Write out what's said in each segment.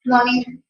Morning.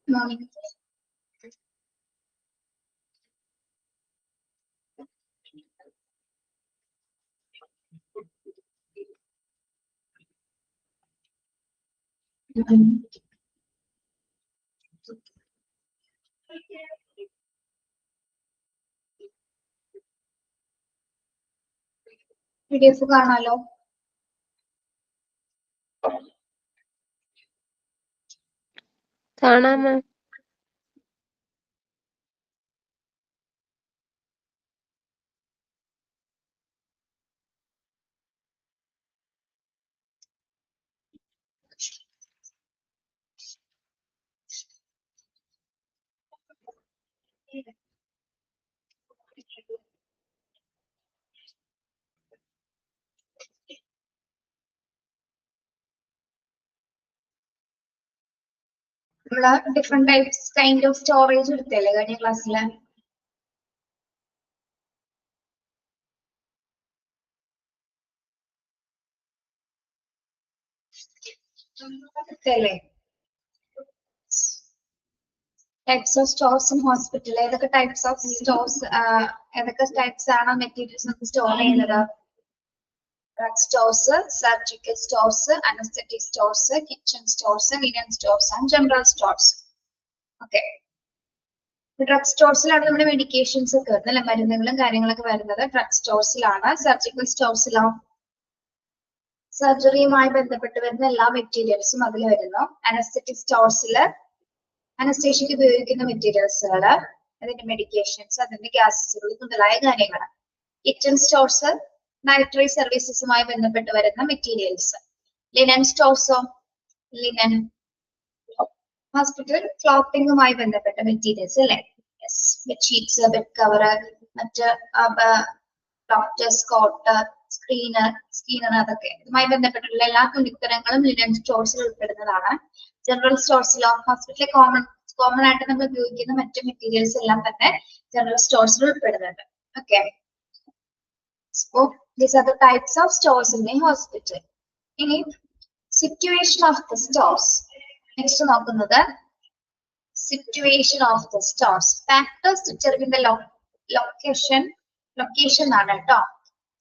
Morning. PDF കാണാലോ. കാണാം ma'am. നമ്മള് different types kind of storage എടുത്തല്ലേ കഴിഞ്ഞ ക്ലാസ്സില്. എടുത്തല്ലേ types of stores in hospital. ഏതൊക്കെ ടൈപ്സ് ഓഫ് സ്റ്റോർസ്, ഏതൊക്കെ ടൈപ്സ് ആണ് മെറ്റീരിയൽസ് നമുക്ക് സ്റ്റോർ ചെയ്യുന്നത്? Drug stores, surgical stores, anaesthetic stores, kitchen stores, linen stores and general stores. Okay, drug സ്റ്റോർസിലാണ് നമ്മുടെ മെഡിക്കേഷൻസ് ഒക്കെ വരുന്നത് അല്ലെ, മരുന്നുകളും കാര്യങ്ങളൊക്കെ വരുന്നത് ഡ്രഗ് സ്റ്റോർസിലാണ്. സർജിക്കൽ സ്റ്റോർസിലോ സർജറിയുമായി ബന്ധപ്പെട്ട് വരുന്ന എല്ലാ മെറ്റീരിയൽസും അതിൽ വരുന്നു. അനസ്തെറ്റിക് സ്റ്റോർസില് അനസ്തേഷ്യക്ക് ഉപയോഗിക്കുന്ന മെറ്റീരിയൽസുകൾ, അതിന്റെ മെഡിക്കേഷൻസ്, അതിന്റെ ഗ്യാസസുകൾ മുതലായ കാര്യങ്ങൾ. കിച്ചൺ സ്റ്റോർസ് ഡയറ്ററി സർവീസസുമായി ബന്ധപ്പെട്ട് വരുന്ന മെറ്റീരിയൽസ്. ലിനൻ സ്റ്റോർസോ ലിനൻ ഹോസ്പിറ്റൽ ക്ലോത്തിങ്ങുമായി ബന്ധപ്പെട്ട മെറ്റീരിയൽസ് അല്ലെ. ബെഡ്ഷീറ്റ്സ്, ബെഡ് കവർ, മറ്റ് ഡോക്ടേഴ്സ് കോട്ട്, സ്ക്രീനർ അതൊക്കെ ഇതുമായി ബന്ധപ്പെട്ടുള്ള എല്ലാ തുണിത്തരങ്ങളും ലിനൻ സ്റ്റോർസിൽ ഉൾപ്പെടുന്നതാണ്. ജനറൽ സ്റ്റോർസിലോ ഹോസ്പിറ്റലിൽ കോമൺ ആയിട്ട് നമ്മൾ ഉപയോഗിക്കുന്ന മറ്റു മെറ്റീരിയൽസ് എല്ലാം തന്നെ ജനറൽ സ്റ്റോർസിൽ ഉൾപ്പെടുന്നുണ്ട്. Okay, so these are the types of stores in a hospital. ഇനി situation of the stores. Next നോക്കുന്നത് situation of the stores. Factors determine the location ആണ് കേട്ടോ.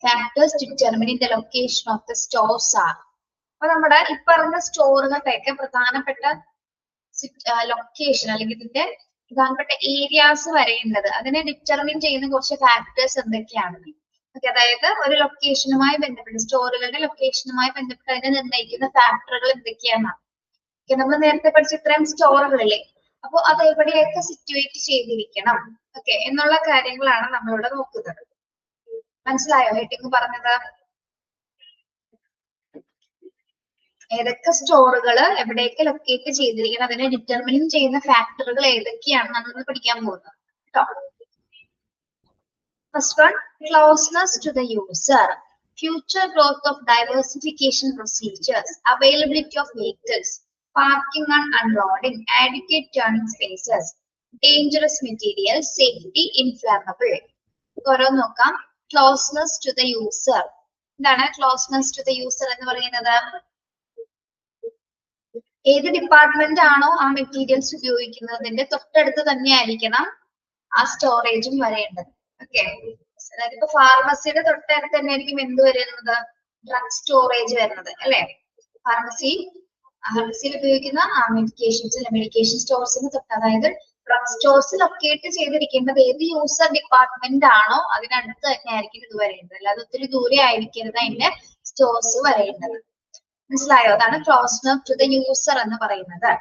Factors determining the location of the stores are. അപ്പൊ നമ്മുടെ ഈ പറഞ്ഞ സ്റ്റോറുകളുടെയൊക്കെ പ്രധാനപ്പെട്ട location അല്ലെങ്കിൽ ഇതിന്റെ പ്രധാനപ്പെട്ട ഏരിയാസ് വരേണ്ടത്, അതിനെ ഡിറ്റർമിൻ ചെയ്യുന്ന കുറച്ച് ഫാക്ടേഴ്സ് എന്തൊക്കെയാണ്? ഓക്കെ, അതായത് ഒരു ലൊക്കേഷനുമായി ബന്ധപ്പെട്ട് സ്റ്റോറുകളുടെ ലൊക്കേഷനുമായി ബന്ധപ്പെട്ട് അതിനെ നിർണ്ണയിക്കുന്ന ഫാക്ടറുകൾ എന്തൊക്കെയാണ്? ഓക്കെ, നമ്മൾ നേരത്തെ പഠിച്ച ഇത്രയും സ്റ്റോറുകളില്ലേ, അപ്പൊ അത് എവിടെയൊക്കെ സിറ്റുവേറ്റ് ചെയ്തിരിക്കണം ഓക്കെ എന്നുള്ള കാര്യങ്ങളാണ് നമ്മളിവിടെ നോക്കുന്നത്. മനസ്സിലായോ ഹെഡിങ് പറഞ്ഞത്? ഏതൊക്കെ സ്റ്റോറുകൾ എവിടെയൊക്കെ ലൊക്കേറ്റ് ചെയ്തിരിക്കണം, അതിനെ ഡിറ്റർമിൻ ചെയ്യുന്ന ഫാക്ടറുകൾ ഏതൊക്കെയാണ് നമ്മൾ പഠിക്കാൻ പോകുന്നത് കേട്ടോ. First one, closeness to the user, future growth of diversification procedures, availability of vehicles, parking and unloading, adequate turning spaces, dangerous materials, safety, inflammable. ഓരോന്ന് നോക്കാം. Closeness to the user. എന്താണ് closeness to the user എന്ന് പറയുന്നത്? ഏത് department ആണോ ആ materials ഉപയോഗിക്കുന്നതിന്റെ തൊട്ടടുത്ത് തന്നെ ആയിരിക്കണം ആ സ്റ്റോറേജും വരേണ്ടത്. ഓക്കെ, അതായത് ഇപ്പൊ ഫാർമസിയുടെ തൊട്ടടുത്ത് തന്നെ ആയിരിക്കും എന്ത് വരുന്നത്? ഡ്രഗ് സ്റ്റോറേജ് വരുന്നത് അല്ലെ. ഫാർമസി RBCയിൽ ഉപയോഗിക്കുന്ന മെഡിക്കേഷൻസ് മെഡിക്കേഷൻ സ്റ്റോർസിന് തൊട്ട് അതായത് ഡ്രഗ് സ്റ്റോർസിലൊക്കെ ആയിട്ട് ചെയ്തിരിക്കേണ്ടത് ഏത് യൂസർ ഡിപ്പാർട്ട്മെന്റ് ആണോ അതിനടുത്ത് തന്നെ ആയിരിക്കും ഇത് വരേണ്ടത്. അല്ലാതെ ഒത്തിരി ദൂരെ ആയിരിക്കരുത് അതിന്റെ സ്റ്റോർസ് വരേണ്ടത്. മനസ്സിലായോ? അതാണ് ക്ലോസർ ടു ദ യൂസർ എന്ന് പറയുന്നത്.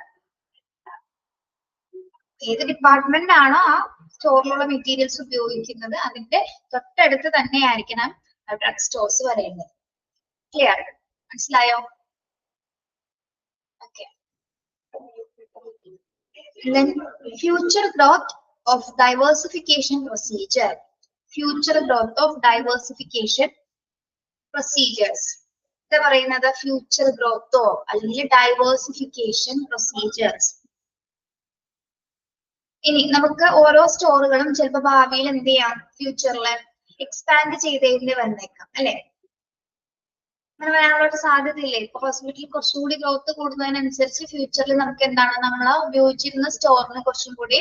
ഏത് ഡിപ്പാർട്ട്മെന്റ് ആണോ ആ സ്റ്റോറിലുള്ള മെറ്റീരിയൽസ് ഉപയോഗിക്കുന്നത് അതിന്റെ തൊട്ടടുത്ത് തന്നെ ആയിരിക്കണം ഡ്രഗ് സ്റ്റോർസ് വരേണ്ടത്. ക്ലിയർ? മനസ്സിലായോ? Okay. Then future growth of diversification procedure. Future growth of diversification procedures. എന്താ പറയുന്നത്? ഫ്യൂച്ചർ ഗ്രോത്തോ അല്ലെങ്കിൽ ഡൈവേഴ്സിഫിക്കേഷൻ പ്രൊസീജിയേഴ്സ്. ഇനി നമുക്ക് ഓരോ സ്റ്റോറുകളും ചിലപ്പോൾ ഭാവിയിൽ എന്ത് ചെയ്യാം, ഫ്യൂച്ചറിൽ എക്സ്പാൻഡ് ചെയ്തേണ്ടി വന്നേക്കാം അല്ലെ? അങ്ങനെ വരാനുള്ള സാധ്യതയില്ലേ? ഇപ്പൊ ഹോസ്പിറ്റലിൽ കുറച്ചും കൂടി ഗ്രോത്ത് കൂടുന്നതിനനുസരിച്ച് ഫ്യൂച്ചറിൽ നമുക്ക് എന്താണ് നമ്മൾ ഉപയോഗിച്ചിരുന്ന സ്റ്റോറിന് കുറച്ചും കൂടി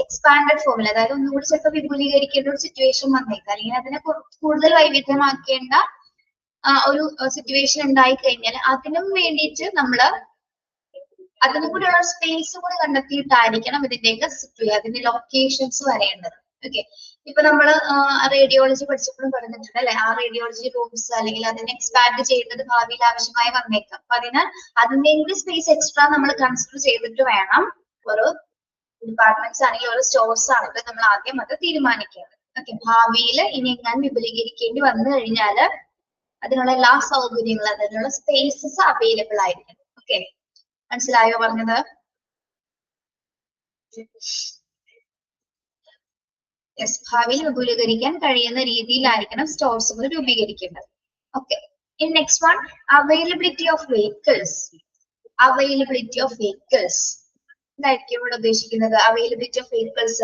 എക്സ്പാൻഡഡ് ഫോമിൽ അതായത് ഒന്നുകൂടി ചിലപ്പോൾ വിപുലീകരിക്കേണ്ട ഒരു സിറ്റുവേഷൻ വന്നേക്കാം, അല്ലെങ്കിൽ അതിനെ കൂടുതൽ വൈവിധ്യമാക്കേണ്ട ഒരു സിറ്റുവേഷൻ ഉണ്ടായി കഴിഞ്ഞാൽ അതിനും വേണ്ടിയിട്ട് നമ്മള് അതിനും കൂടിയുള്ള സ്പേസ് കൂടി കണ്ടെത്തിയിട്ടായിരിക്കണം ഇതിന്റെയൊക്കെ അതിന്റെ ലൊക്കേഷൻസ് വരേണ്ടത്. ഓക്കെ. ഇപ്പൊ നമ്മള് റേഡിയോളജി പഠിച്ചപ്പോഴും പറഞ്ഞിട്ടുണ്ട് അല്ലെ, ആ റേഡിയോളജി റൂംസ് അല്ലെങ്കിൽ അതിനെ എക്സ്പാൻഡ് ചെയ്യേണ്ടത് ഭാവിയിൽ ആവശ്യമായി വന്നേക്കാം. അപ്പൊ അതിനാൽ അതിന്റെ കൂടി സ്പേസ് എക്സ്ട്രാ നമ്മൾ കൺസിഡർ ചെയ്തിട്ട് വേണം ഓരോ ഡിപ്പാർട്ട്മെന്റ്സ് ആണെങ്കിൽ ഓരോ സ്റ്റോർസ് ആണെങ്കിൽ നമ്മൾ ആദ്യം അത് തീരുമാനിക്കേണ്ടത്. ഓക്കെ. ഭാവിയിൽ ഇനി എങ്ങനെ വിപുലീകരിക്കേണ്ടി വന്നു കഴിഞ്ഞാല് അതിനുള്ള എല്ലാ സൗകര്യങ്ങളും അതിനുള്ള സ്പേസസ് അവൈലബിൾ ആയിരിക്കും. ഓക്കെ. മനസ്സിലായോ പറഞ്ഞത്? യെസ്, ഭാവിയിൽ വിപുലീകരിക്കാൻ കഴിയുന്ന രീതിയിലായിരിക്കണം സ്റ്റോർസുകൾ രൂപീകരിക്കേണ്ടത്. Okay. In next one, availability of vehicles. Availability of vehicles എന്തായിരിക്കും ഇവിടെ ഉദ്ദേശിക്കുന്നത്? അവൈലബിലിറ്റി ഓഫ് വെഹിക്കിൾസ്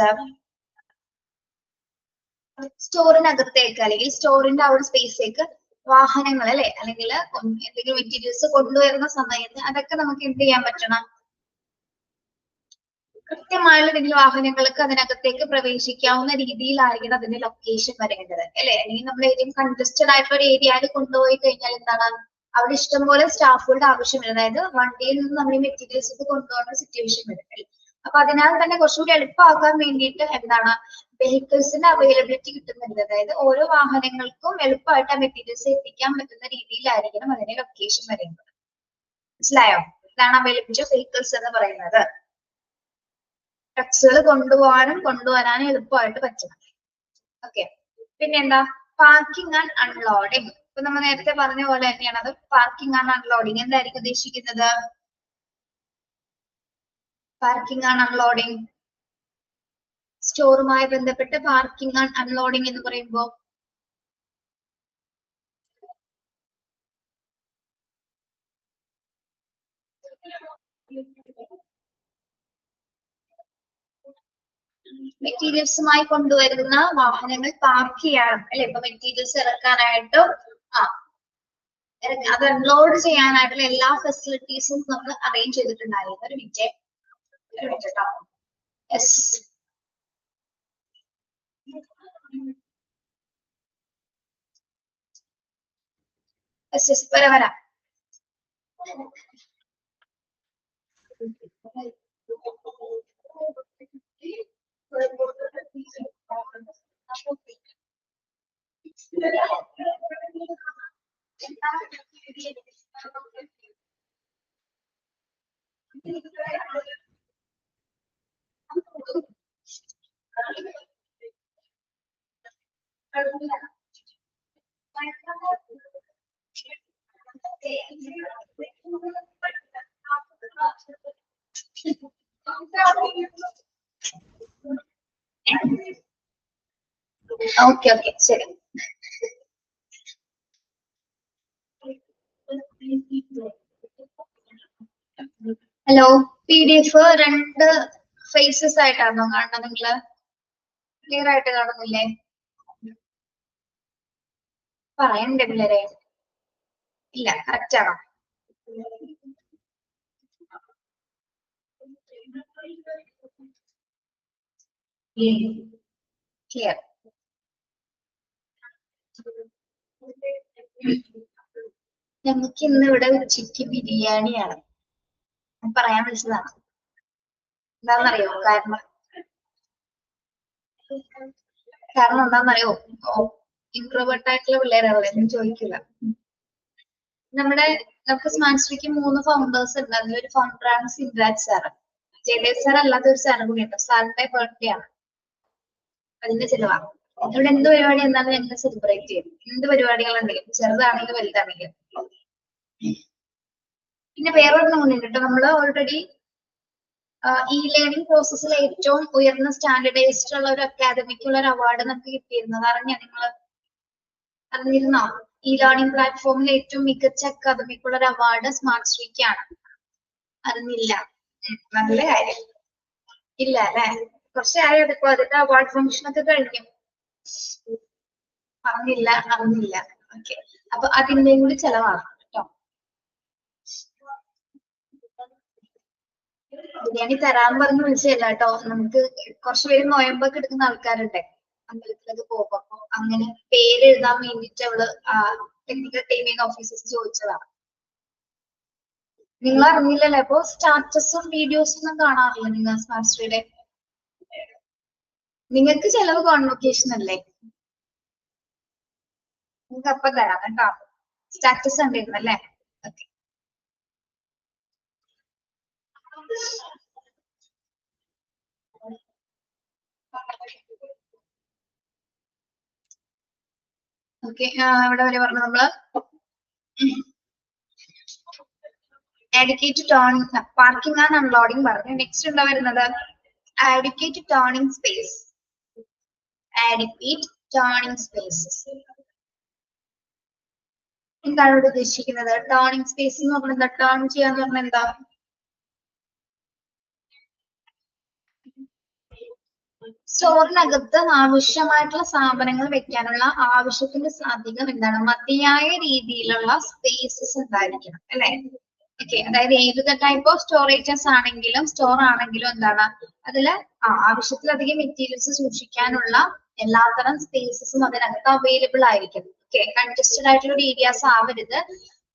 സ്റ്റോറിനകത്തേക്ക് അല്ലെങ്കിൽ സ്റ്റോറിന്റെ ആ ഒരു സ്പേസിലേക്ക് വാഹനങ്ങൾ അല്ലെ, അല്ലെങ്കിൽ എന്തെങ്കിലും മെറ്റീരിയൽസ് കൊണ്ടുവരുന്ന സമയത്ത് അതൊക്കെ നമുക്ക് എന്ത് ചെയ്യാൻ പറ്റണം? കൃത്യമായുള്ള എന്തെങ്കിലും വാഹനങ്ങൾക്ക് അതിനകത്തേക്ക് പ്രവേശിക്കാവുന്ന രീതിയിലായിരിക്കണം അതിന്റെ ലൊക്കേഷൻ വരേണ്ടത് അല്ലെ. അല്ലെങ്കിൽ നമ്മൾ ഏതെങ്കിലും കൺജസ്റ്റഡ് ആയിട്ടുള്ള ഒരു ഏരിയയിൽ കൊണ്ടുപോയി കഴിഞ്ഞാൽ എന്താണ് അവിടെ ഇഷ്ടംപോലെ സ്റ്റാഫുകളുടെ ആവശ്യമില്ല. അതായത് വണ്ടിയിൽ നിന്ന് നമ്മൾ ഈ മെറ്റീരിയൽസ് കൊണ്ടുപോകുന്ന സിറ്റുവേഷൻ വരും. അപ്പൊ അതിനാൽ തന്നെ കുറച്ചുകൂടി എളുപ്പമാക്കാൻ വേണ്ടിയിട്ട് എന്താണ് വെഹിക്കിൾസിന്റെ അവൈലബിലിറ്റി കിട്ടുന്നുണ്ട്. അതായത് ഓരോ വാഹനങ്ങൾക്കും എളുപ്പമായിട്ട് ആ മെറ്റീരിയൽസ് എത്തിക്കാൻ പറ്റുന്ന രീതിയിലായിരിക്കണം അതിന്റെ ലൊക്കേഷൻ വരുന്നത്. മനസ്സിലായോ? ഇതാണ് അവൈലബിലിറ്റി ഓഫ് വെഹിക്കിൾസ് എന്ന് പറയുന്നത്. ട്രക്സുകൾ കൊണ്ടുപോകാനും കൊണ്ടുവരാനും എളുപ്പമായിട്ട് പറ്റണം. ഓക്കെ. പിന്നെന്താ? Parking and unloading. ഇപ്പൊ നമ്മൾ നേരത്തെ പറഞ്ഞ പോലെ തന്നെയാണ് അത്. പാർക്കിംഗ് ആൻഡ് അൺലോഡിങ് എന്തായിരിക്കും ഉദ്ദേശിക്കുന്നത്? പാർക്കിംഗ് ആൻഡ് അൺലോഡിങ്, സ്റ്റോറുമായി ബന്ധപ്പെട്ട് പാർക്കിംഗ് ആൻഡ് അൺലോഡിങ് എന്ന് പറയുമ്പോൾ മെറ്റീരിയൽസുമായി കൊണ്ടുവരുന്ന വാഹനങ്ങൾ പാർക്ക് ചെയ്യണം അല്ലെ. ഇപ്പൊ മെറ്റീരിയൽസ് ഇറക്കാനായിട്ടും അത് അൺലോഡ് ചെയ്യാനായിട്ടുള്ള എല്ലാ ഫെസിലിറ്റീസും നമ്മൾ അറേഞ്ച് ചെയ്തിട്ടുണ്ടായിരുന്നു. ഒരു മിനിറ്റ് കേട്ടോ. യെസ്, വരാം. ഓക്കെ ഓക്കെ ശരി. ഹലോ, PDF 2 ഫേസസ് ആയിട്ടാണോ കാണുന്നത്? നിങ്ങള് ക്ലിയർ ആയിട്ട് കാണുന്നില്ലേ? പറയണ്ടേ പിള്ളേരെ? ഇല്ല, കറക്റ്റ് ആണോ? ക്ലിയർ. ഞങ്ങൾക്ക് ഇന്ന് ഇവിടെ ഉച്ചയ്ക്ക് ബിരിയാണിയാണ്. പറയാൻ വിളിച്ചതാണ്. എന്താണെന്നറിയോ? കാരണം എന്താണെന്നറിയോ? ഇൻട്രോവേർട്ട് ആയിട്ടുള്ള പിള്ളേരാണല്ലോ, ഒന്നും ചോദിക്കില്ല. നമുക്ക് സ്മാർട്ട്സ്ട്രീക്ക് 3 ഫൗണ്ടേഴ്സ് ഉണ്ട്. അതിലൊരു ഫൗണ്ടറാണ് സിൻരാജ് സാറ്. ജയദേവ് സാർ അല്ലാത്ത ഒരു സാറും കൂടി ഉണ്ട്. സാറിന്റെ ബർത്ത്ഡേ ആണ്, അതിന്റെ ചെലവാണ്. ഇവിടെ എന്ത് പരിപാടി എന്താണെന്ന് ഞങ്ങൾ സെലിബ്രേറ്റ് ചെയ്യും. എന്ത് പരിപാടികളുണ്ടെങ്കിലും, ചെറുതാണെങ്കിലും വലുതാണെങ്കിലും. പിന്നെ വേറൊരെണ്ണം കൂടി ഉണ്ട് കേട്ടോ. നമ്മൾ ഓൾറെഡി ഈ ലേണിംഗ് പ്രോസസ്സിൽ ഏറ്റവും ഉയർന്ന സ്റ്റാൻഡേർഡൈസ്ഡ് ഉള്ള ഒരു അക്കാദമിക്കുള്ള ഒരു അവാർഡ് നമുക്ക് കിട്ടിയിരുന്നത് അറിഞ്ഞ നിങ്ങൾ അറിഞ്ഞിരുന്നോ? ഈ ലേണിംഗ് പ്ലാറ്റ്ഫോമിൽ ഏറ്റവും മികച്ച അക്കാദമിക്കുള്ള ഒരു അവാർഡ് സ്മാർട്ട്സ്ട്രീക്കാണ്. അറിഞ്ഞില്ല? നല്ല കാര്യം. ഇല്ല അല്ലെ? കുറച്ചായോ ഇപ്പൊ അതിന്റെ അവാർഡ് ഫംഗ്ഷൻ ഒക്കെ കഴിഞ്ഞു. അറിഞ്ഞില്ല. ഓക്കെ, അപ്പൊ അതിന്റെയും കൂടി ചെലവാണ് കേട്ടോ. ബിരിയാണി തരാൻ പറഞ്ഞ് വിളിച്ചതല്ല കേട്ടോ. നമുക്ക് കുറച്ചുപേര് നോയമ്പൊക്കെ എടുക്കുന്ന ആൾക്കാരുണ്ട് അമ്പലത്തിലൊക്കെ പോകുമ്പോ. അപ്പൊ അങ്ങനെ പേര് എഴുതാൻ വേണ്ടിട്ട് അവള് ടെക്നിക്കൽ ടീമിംഗ് ഓഫീസേഴ്സ് ചോദിച്ചതാണ്. നിങ്ങൾ അറിഞ്ഞില്ലല്ലേ? അപ്പൊ സ്റ്റാറ്റസും വീഡിയോസും ഒന്നും കാണാറില്ല നിങ്ങൾ സ്മാർട്ട്സ്ട്രീയുടെ? നിങ്ങൾക്ക് ചെലവ് കോൺവൊക്കേഷൻ അല്ലേ? നിങ്ങൾക്ക് അപ്പൊ തരാം കേട്ടോ. സ്റ്റാറ്റസ് കണ്ടിരുന്നല്ലേ? ഓക്കെ. ഓക്കെ, ഇവിടെ വരെ പറഞ്ഞു നമ്മള് adequate turning, parking and unloading പറഞ്ഞു. നെക്സ്റ്റ് എന്താ വരുന്നത്? adequate turning space. adequate turning spaces. എന്താണ് ഇവിടെ ഉദ്ദേശിക്കുന്നത്? ടേണിംഗ് സ്പേസ് എന്ന് പറഞ്ഞാൽ എന്താ? ടേൺ ചെയ്യാന്ന് പറഞ്ഞാൽ എന്താ? സ്റ്റോറിനകത്ത് ആവശ്യമായിട്ടുള്ള സാധനങ്ങൾ വെക്കാനുള്ള ആവശ്യത്തിന്റെ സാധ്യത എന്താണ്? മതിയായ രീതിയിലുള്ള സ്പേസസ് ഉണ്ടായിരിക്കണം അല്ലെ? ഓക്കെ, അതായത് ഏത് ടൈപ്പ് ഓഫ് സ്റ്റോറേജസ് ആണെങ്കിലും സ്റ്റോർ ആണെങ്കിലും എന്താണ് അതില് ആവശ്യത്തിലധികം മെറ്റീരിയൽസ് സൂക്ഷിക്കാനുള്ള എല്ലാത്തരം സ്പേസസും അതിനകത്ത് അവൈലബിൾ ആയിരിക്കും. ഓക്കെ, കൺജസ്റ്റഡ് ആയിട്ടുള്ള ഒരു ഏരിയാസ് ആവരുത്.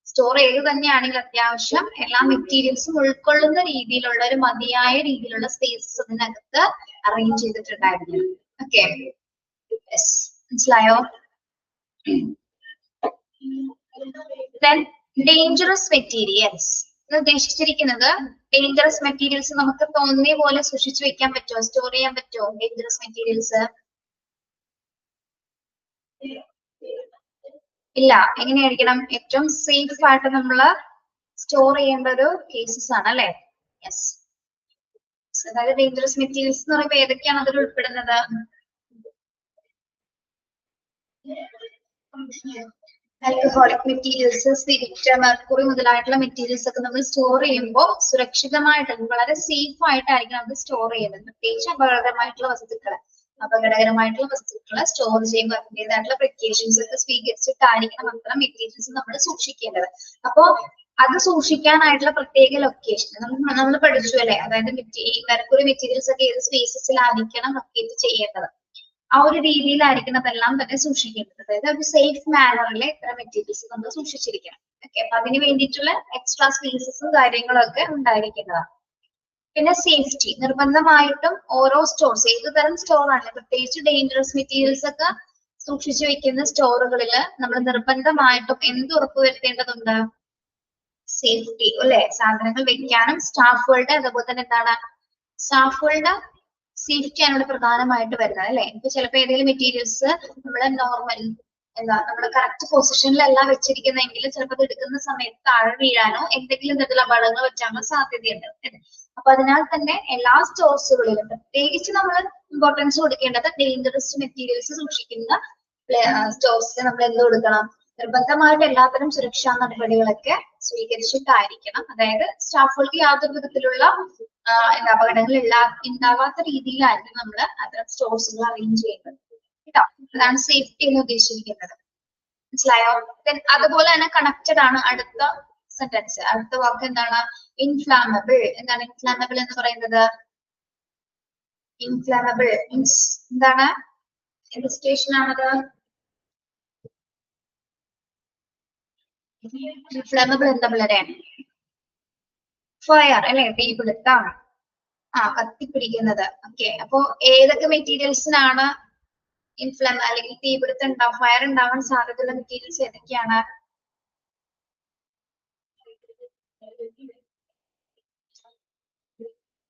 സ്റ്റോർ ഏത് തന്നെയാണെങ്കിലും അത്യാവശ്യം എല്ലാ മെറ്റീരിയൽസും ഉൾക്കൊള്ളുന്ന രീതിയിലുള്ള ഒരു മതിയായ രീതിയിലുള്ള സ്പേസസ് അതിനകത്ത് അറേഞ്ച് ചെയ്തിട്ടുണ്ടായിരുന്നു. ഓക്കെ, മനസ്സിലായോ? ഡേഞ്ചറസ് മെറ്റീരിയൽസ് ഉദ്ദേശിച്ചിരിക്കുന്നത് ഡേഞ്ചറസ് മെറ്റീരിയൽസ് നമുക്ക് തോന്നിയ പോലെ സൂക്ഷിച്ചു വെക്കാൻ പറ്റുമോ? സ്റ്റോർ ചെയ്യാൻ പറ്റുമോ ഡേഞ്ചറസ് മെറ്റീരിയൽസ്? ഇല്ല. എങ്ങനെയായിരിക്കണം? ഏറ്റവും സേഫ് ആയിട്ട് നമ്മള് സ്റ്റോർ ചെയ്യേണ്ട ഒരു കേസസ് ആണ് അല്ലെ? യെസ്. അതായത് ഡേഞ്ചറസ് മെറ്റീരിയൽസ് എന്ന് പറയുമ്പോൾ ഏതൊക്കെയാണ് അതിൽ ഉൾപ്പെടുന്നത്? ആൽക്കഹോളിക് മെറ്റീരിയൽസ്, സ്പിരിറ്റ്, മെർക്കുറി മുതലായിട്ടുള്ള മെറ്റീരിയൽസ് ഒക്കെ നമ്മൾ സ്റ്റോർ ചെയ്യുമ്പോൾ സുരക്ഷിതമായിട്ട് വളരെ സേഫ് ആയിട്ടായിരിക്കും അത് സ്റ്റോർ ചെയ്യുന്നത്. പ്രത്യേകിച്ച് അപകടകരമായിട്ടുള്ള വസ്തുക്കളെ സ്റ്റോർ ചെയ്യുമ്പോൾ അതിൻ്റെതായിട്ടുള്ള പ്രിക്കോഷൻസ് ഒക്കെ സ്വീകരിച്ചിട്ടായിരിക്കണം അത്തരം മെറ്റീരിയൽസ് നമ്മൾ സൂക്ഷിക്കേണ്ടത്. അപ്പോ അത് സൂക്ഷിക്കാനായിട്ടുള്ള പ്രത്യേക ലൊക്കേഷൻ നമ്മൾ പഠിച്ചു അല്ലെ? അതായത് മെർക്കുറി മെറ്റീരിയൽസ് ഒക്കെ ഏത് സ്പേസസിലായിരിക്കണം ലൊക്കേറ്റ് ചെയ്യേണ്ടത്, ആ ഒരു രീതിയിലായിരിക്കണം അതെല്ലാം തന്നെ സൂക്ഷിക്കേണ്ടത്. അതായത് ഒരു സേഫ് മാനറിൽ ഇത്തരം മെറ്റീരിയൽസ് നമ്മൾ സൂക്ഷിച്ചിരിക്കണം. ഓക്കെ, അപ്പൊ അതിന് വേണ്ടിയിട്ടുള്ള എക്സ്ട്രാ സ്പേസസും കാര്യങ്ങളും ഒക്കെ ഉണ്ടായിരിക്കുന്നതാണ്. പിന്നെ സേഫ്റ്റി നിർബന്ധമായിട്ടും ഓരോ സ്റ്റോർസ് ഏത് തരം സ്റ്റോർ ആണ്, പ്രത്യേകിച്ച് ഡേഞ്ചറസ് മെറ്റീരിയൽസ് ഒക്കെ സൂക്ഷിച്ചു വെക്കുന്ന സ്റ്റോറുകളിൽ നമ്മൾ നിർബന്ധമായിട്ടും എന്ത് ഉറപ്പുവരുത്തേണ്ടതുണ്ട്? സേഫ്റ്റി അല്ലെ? സാധനങ്ങൾ വെക്കാനും സ്റ്റാഫുകളുടെ അതുപോലെ തന്നെ എന്താണ് സ്റ്റാഫുകളുടെ സേഫ്റ്റി ആണ് ഇവിടെ പ്രധാനമായിട്ട് വരുന്നത് അല്ലെ? ഇപ്പൊ ചിലപ്പോൾ ഏതെങ്കിലും മെറ്റീരിയൽസ് നമ്മളെ നോർമൽ നമ്മുടെ കറക്റ്റ് പൊസിഷനിലല്ല വെച്ചിരിക്കുന്നതെങ്കിൽ ചിലപ്പോൾ അത് എടുക്കുന്ന സമയത്ത് താഴെ വീഴാനോ എന്തെങ്കിലും തരത്തിലുള്ള അപകടങ്ങൾ വെച്ചാണോ സാധ്യതയുണ്ട്. അപ്പൊ അതിനാൽ തന്നെ എല്ലാ സ്റ്റോർസുകളിലും പ്രത്യേകിച്ച് നമ്മൾ ഇമ്പോർട്ടൻസ് കൊടുക്കേണ്ടത് ഡേഞ്ചറസ് മെറ്റീരിയൽസ് സൂക്ഷിക്കുന്ന സ്റ്റോർസിൽ നമ്മൾ എന്ത് കൊടുക്കണം? നിർബന്ധമായിട്ട് എല്ലാത്തരം സുരക്ഷാ നടപടികളൊക്കെ സ്വീകരിച്ചിട്ടായിരിക്കണം. അതായത് സ്റ്റാഫുകൾക്ക് യാതൊരു വിധത്തിലുള്ള അപകടങ്ങൾ ഉണ്ടാവാത്ത രീതിയിലായിരിക്കും നമ്മൾ അത്തരം സ്റ്റോർസുകൾ അറേഞ്ച് ചെയ്യുന്നത് കേട്ടോ. അതാണ് സേഫ്റ്റി എന്ന് ഉദ്ദേശിച്ചിരിക്കുന്നത്. മനസ്സിലായോ? അതുപോലെ തന്നെ കണക്റ്റഡ് ആണ് അടുത്ത സെന്റൻസ്. അടുത്ത വാക്ക് എന്താണ്? ഇൻഫ്ലാമബിൾ. എന്താണ് ഇൻഫ്ലാമബിൾ എന്ന് പറയുന്നത്? ഇൻഫ്ലാമബിൾ മീൻസ് എന്താണ്? എന്ത് സിറ്റുവേഷൻ ആണത്? ഇൻഫ്ലാമബിൾ എന്താ പിള്ളേരെ? ഫയർ അല്ലെ, തീപിടുത്തം, കത്തിപ്പിടിക്കുന്നത്. ഓക്കെ, അപ്പൊ ഏതൊക്കെ മെറ്റീരിയൽസിനാണ് അല്ലെങ്കിൽ തീപിടുത്തം ഉണ്ടാവും, ഫയർ ഉണ്ടാവാൻ സാധ്യതയുള്ള മെറ്റീരിയൽസ് ഏതൊക്കെയാണ്?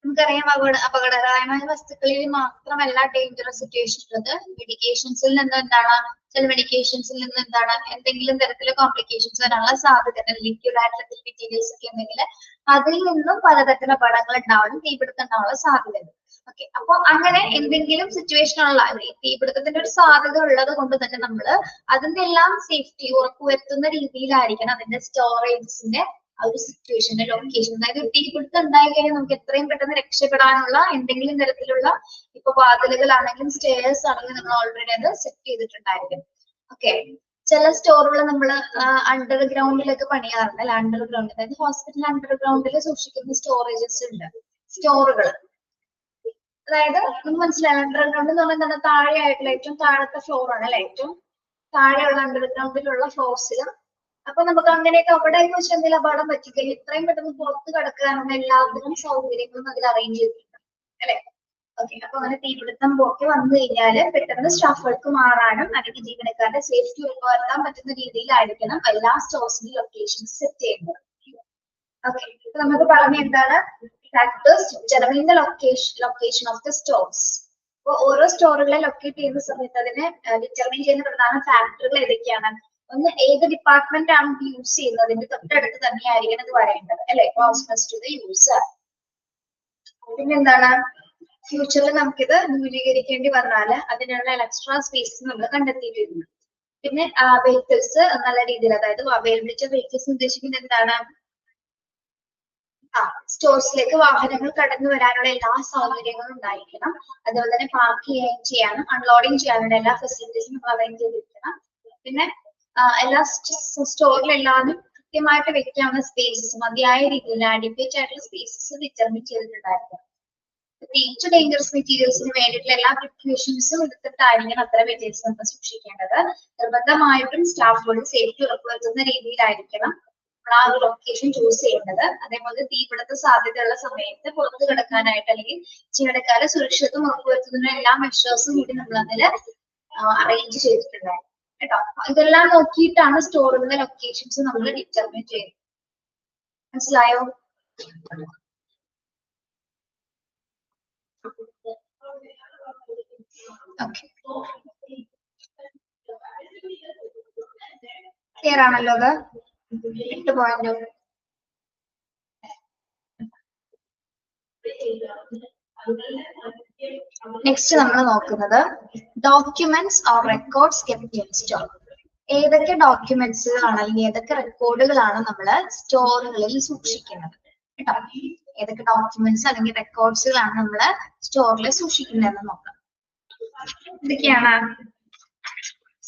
നമുക്കറിയാം അപകടകരമായ വസ്തുക്കളിൽ മാത്രമല്ല ഡേഞ്ചറസ് സിറ്റുവേഷൻ ഉള്ളത്. മെഡിക്കേഷൻസിൽ നിന്ന് എന്താണ്, ചില മെഡിക്കേഷൻസിൽ നിന്ന് എന്താണ് എന്തെങ്കിലും തരത്തിലെ കോംപ്ലിക്കേഷൻസ് വരാനുള്ള സാധ്യത, ലിക്വിഡ് ആയിട്ടുള്ള മെറ്റീരിയൽസ് ഒക്കെ ഉണ്ടെങ്കിൽ അതിൽ നിന്നും പലതരത്തിലുള്ള അപകടങ്ങൾ ഉണ്ടാവാനും തീപിടുത്തം ഉണ്ടാവാനുള്ള സാധ്യതയുണ്ട്. ഓക്കെ, അപ്പൊ അങ്ങനെ എന്തെങ്കിലും സിറ്റുവേഷൻ ഉള്ള തീപിടുത്തത്തിന്റെ ഒരു സാധ്യത ഉള്ളത് കൊണ്ട് തന്നെ നമ്മൾ അതിന്റെ എല്ലാം സേഫ്റ്റി ഉറപ്പുവരുത്തുന്ന രീതിയിലായിരിക്കണം അതിന്റെ സ്റ്റോറേജസിന്റെ ആ ഒരു സിറ്റുവേഷന്റെ ലൊക്കേഷൻ. അതായത് തീപിടുത്തം ഉണ്ടായി കഴിഞ്ഞാൽ നമുക്ക് എത്രയും പെട്ടെന്ന് രക്ഷപ്പെടാനുള്ള എന്തെങ്കിലും തരത്തിലുള്ള ഇപ്പൊ വാതിലുകളാണെങ്കിലും സ്റ്റെയർസ് ആണെങ്കിലും നമ്മൾ ഓൾറെഡി അത് സെറ്റ് ചെയ്തിട്ടുണ്ടായിരിക്കും. ഓക്കെ, ചില സ്റ്റോറുകൾ നമ്മൾ അണ്ടർഗ്രൗണ്ടിലൊക്കെ പണിയാറുണ്ട് അല്ലെ, അണ്ടർഗ്രൗണ്ട് അതായത് ഹോസ്പിറ്റൽ അണ്ടർഗ്രൗണ്ടിൽ സൂക്ഷിക്കുന്ന സ്റ്റോറേജസ് ഉണ്ട്, സ്റ്റോറുകൾ. അതായത് നമുക്ക് മനസ്സിലായി അണ്ടർഗ്രൗണ്ട് എന്ന് പറഞ്ഞാൽ എന്താണ്, താഴെയായിട്ടുള്ള ഏറ്റവും താഴത്തെ ഫ്ലോർ ആണ് അല്ലെ, ഏറ്റവും താഴെയുള്ള അണ്ടർഗ്രൗണ്ടിലുള്ള ഫ്ലോർസിലും. അപ്പൊ നമുക്ക് അങ്ങനെയൊക്കെ അവിടെ വെച്ച് എന്തെങ്കിലും അപകടം പറ്റിക്കഴിഞ്ഞാൽ ഇത്രയും പെട്ടെന്ന് പുറത്ത് കിടക്കാനുള്ള എല്ലാത്തിനും സൗകര്യങ്ങളും അതിൽ അറേഞ്ച് ചെയ്തിട്ടുണ്ട് അല്ലെ. ഓക്കെ, അപ്പൊ അങ്ങനെ തീപിടുത്തം ഒക്കെ വന്നു കഴിഞ്ഞാൽ പെട്ടെന്ന് സ്റ്റാഫുകൾക്ക് മാറാനും അല്ലെങ്കിൽ ജീവനക്കാരുടെ സേഫ്റ്റി ഉറപ്പുവരുത്താൻ പറ്റുന്ന രീതിയിലായിരിക്കണം എല്ലാ സ്റ്റോഴ്സിന്റെ ലൊക്കേഷൻസ് സെറ്റ് ചെയ്യുന്നത്. ഓക്കെ, ഇപ്പൊ നമുക്ക് പറഞ്ഞ എന്താണ്, factors determine the location of the stores. അപ്പൊ ഓരോ സ്റ്റോറുകളെ ലൊക്കേറ്റ് ചെയ്യുന്ന സമയത്ത് അതിനെ ഡിറ്റർമിൻ ചെയ്യുന്ന പ്രധാന ഫാക്ടറുകൾ ഏതൊക്കെയാണ്? ഒന്ന്, ഏത് ഡിപ്പാർട്ട്മെന്റ് ആണ് ഇത് യൂസ് ചെയ്യുന്നത്, അതിന്റെ തൊട്ടടുത്ത് തന്നെയായിരിക്കണം ഇത് വരേണ്ടത് അല്ലെ, ക്ലോസ്നെസ് ടു ദ യൂസർ. പിന്നെന്താണ്, ഫ്യൂച്ചറിൽ നമുക്കിത് ന്യൂനീകരിക്കേണ്ടി വന്നാൽ അതിനുള്ള എക്സ്ട്രാ സ്പേസ് നമ്മൾ കണ്ടെത്തിയിട്ടുണ്ട്. പിന്നെ വെഹിക്കിൾസ് നല്ല രീതിയിൽ, അതായത് അവൈലബിലിറ്റി വെഹിക്കിൾസ് ഉദ്ദേശിക്കുന്നത് എന്താണ്, സ്റ്റോഴ്സിലേക്ക് വാഹനങ്ങൾ കടന്നു വരാനുള്ള എല്ലാ സൗകര്യങ്ങളും ഉണ്ടായിരിക്കണം. അതുപോലെ തന്നെ പാർക്ക് ചെയ്യാനും അൺലോഡിങ് ചെയ്യാനുള്ള എല്ലാ ഫെസിലിറ്റീസും നമ്മൾ അറേഞ്ച് ചെയ്തിരിക്കണം. പിന്നെ എല്ലാ സ്റ്റോറിലെല്ലാവരും കൃത്യമായിട്ട് വെക്കാവുന്ന സ്പേസസ് മതിയായ രീതിയിൽ ആഡിക്വേറ്റ് ആയിട്ടുള്ള സ്പേസസ് ഡിറ്റർമിൻ ചെയ്തിട്ടുണ്ടായിരിക്കും. പ്രത്യേകിച്ച് ഡേഞ്ചറസ് മെറ്റീരിയൽസിന് വേണ്ടിയിട്ടുള്ള എല്ലാ പ്രിക്കോഷൻസും എടുത്തിട്ടായിരിക്കണം അത്തരം മെറ്റീരിയൽസ് നമ്മൾ സൂക്ഷിക്കേണ്ടത്. നിർബന്ധമായിട്ടും സ്റ്റാഫുകൾ സേഫ്റ്റി ഉറപ്പുവരുത്തുന്ന രീതിയിലായിരിക്കണം ആ ഒരു ലൊക്കേഷൻ ചൂസ് ചെയ്യേണ്ടത്. അതേപോലെ തീപിടുത്ത സാധ്യതയുള്ള സമയത്ത് പുറത്തു കിടക്കാനായിട്ട് അല്ലെങ്കിൽ ജീവനക്കാരെ സുരക്ഷിതത്വം ഉറപ്പുവരുത്തുന്ന എല്ലാ മെഷേഴ്സും കൂടി നമ്മൾ അതിൽ അറേഞ്ച് ചെയ്തിട്ടുണ്ടായിരുന്നു കേട്ടോ. ഇതെല്ലാം നോക്കിയിട്ടാണ് സ്റ്റോറുകളുടെ ലൊക്കേഷൻസ് നമ്മൾ ഡിറ്റർമിൻ ചെയ്യുന്നത്. മനസ്സിലായോ? ക്ലിയർ ആണല്ലോ അത്? 8 പോയിന്റ്. നെക്സ്റ്റ് നമ്മൾ നോക്കുന്നത് documents or records kept in store. ഏതൊക്കെ ഡോക്യുമെന്റ്സുകളാണ് അല്ലെങ്കിൽ ഏതൊക്കെ റെക്കോർഡുകളാണ് നമ്മൾ സ്റ്റോറുകളിൽ സൂക്ഷിക്കുന്നത് കേട്ടോ. ഏതൊക്കെ ഡോക്യുമെന്റ്സ് അല്ലെങ്കിൽ റെക്കോർഡ്സുകളാണ് നമ്മൾ സ്റ്റോറിൽ സൂക്ഷിക്കുന്നതെന്ന് നോക്കാം. ഇതൊക്കെയാണ്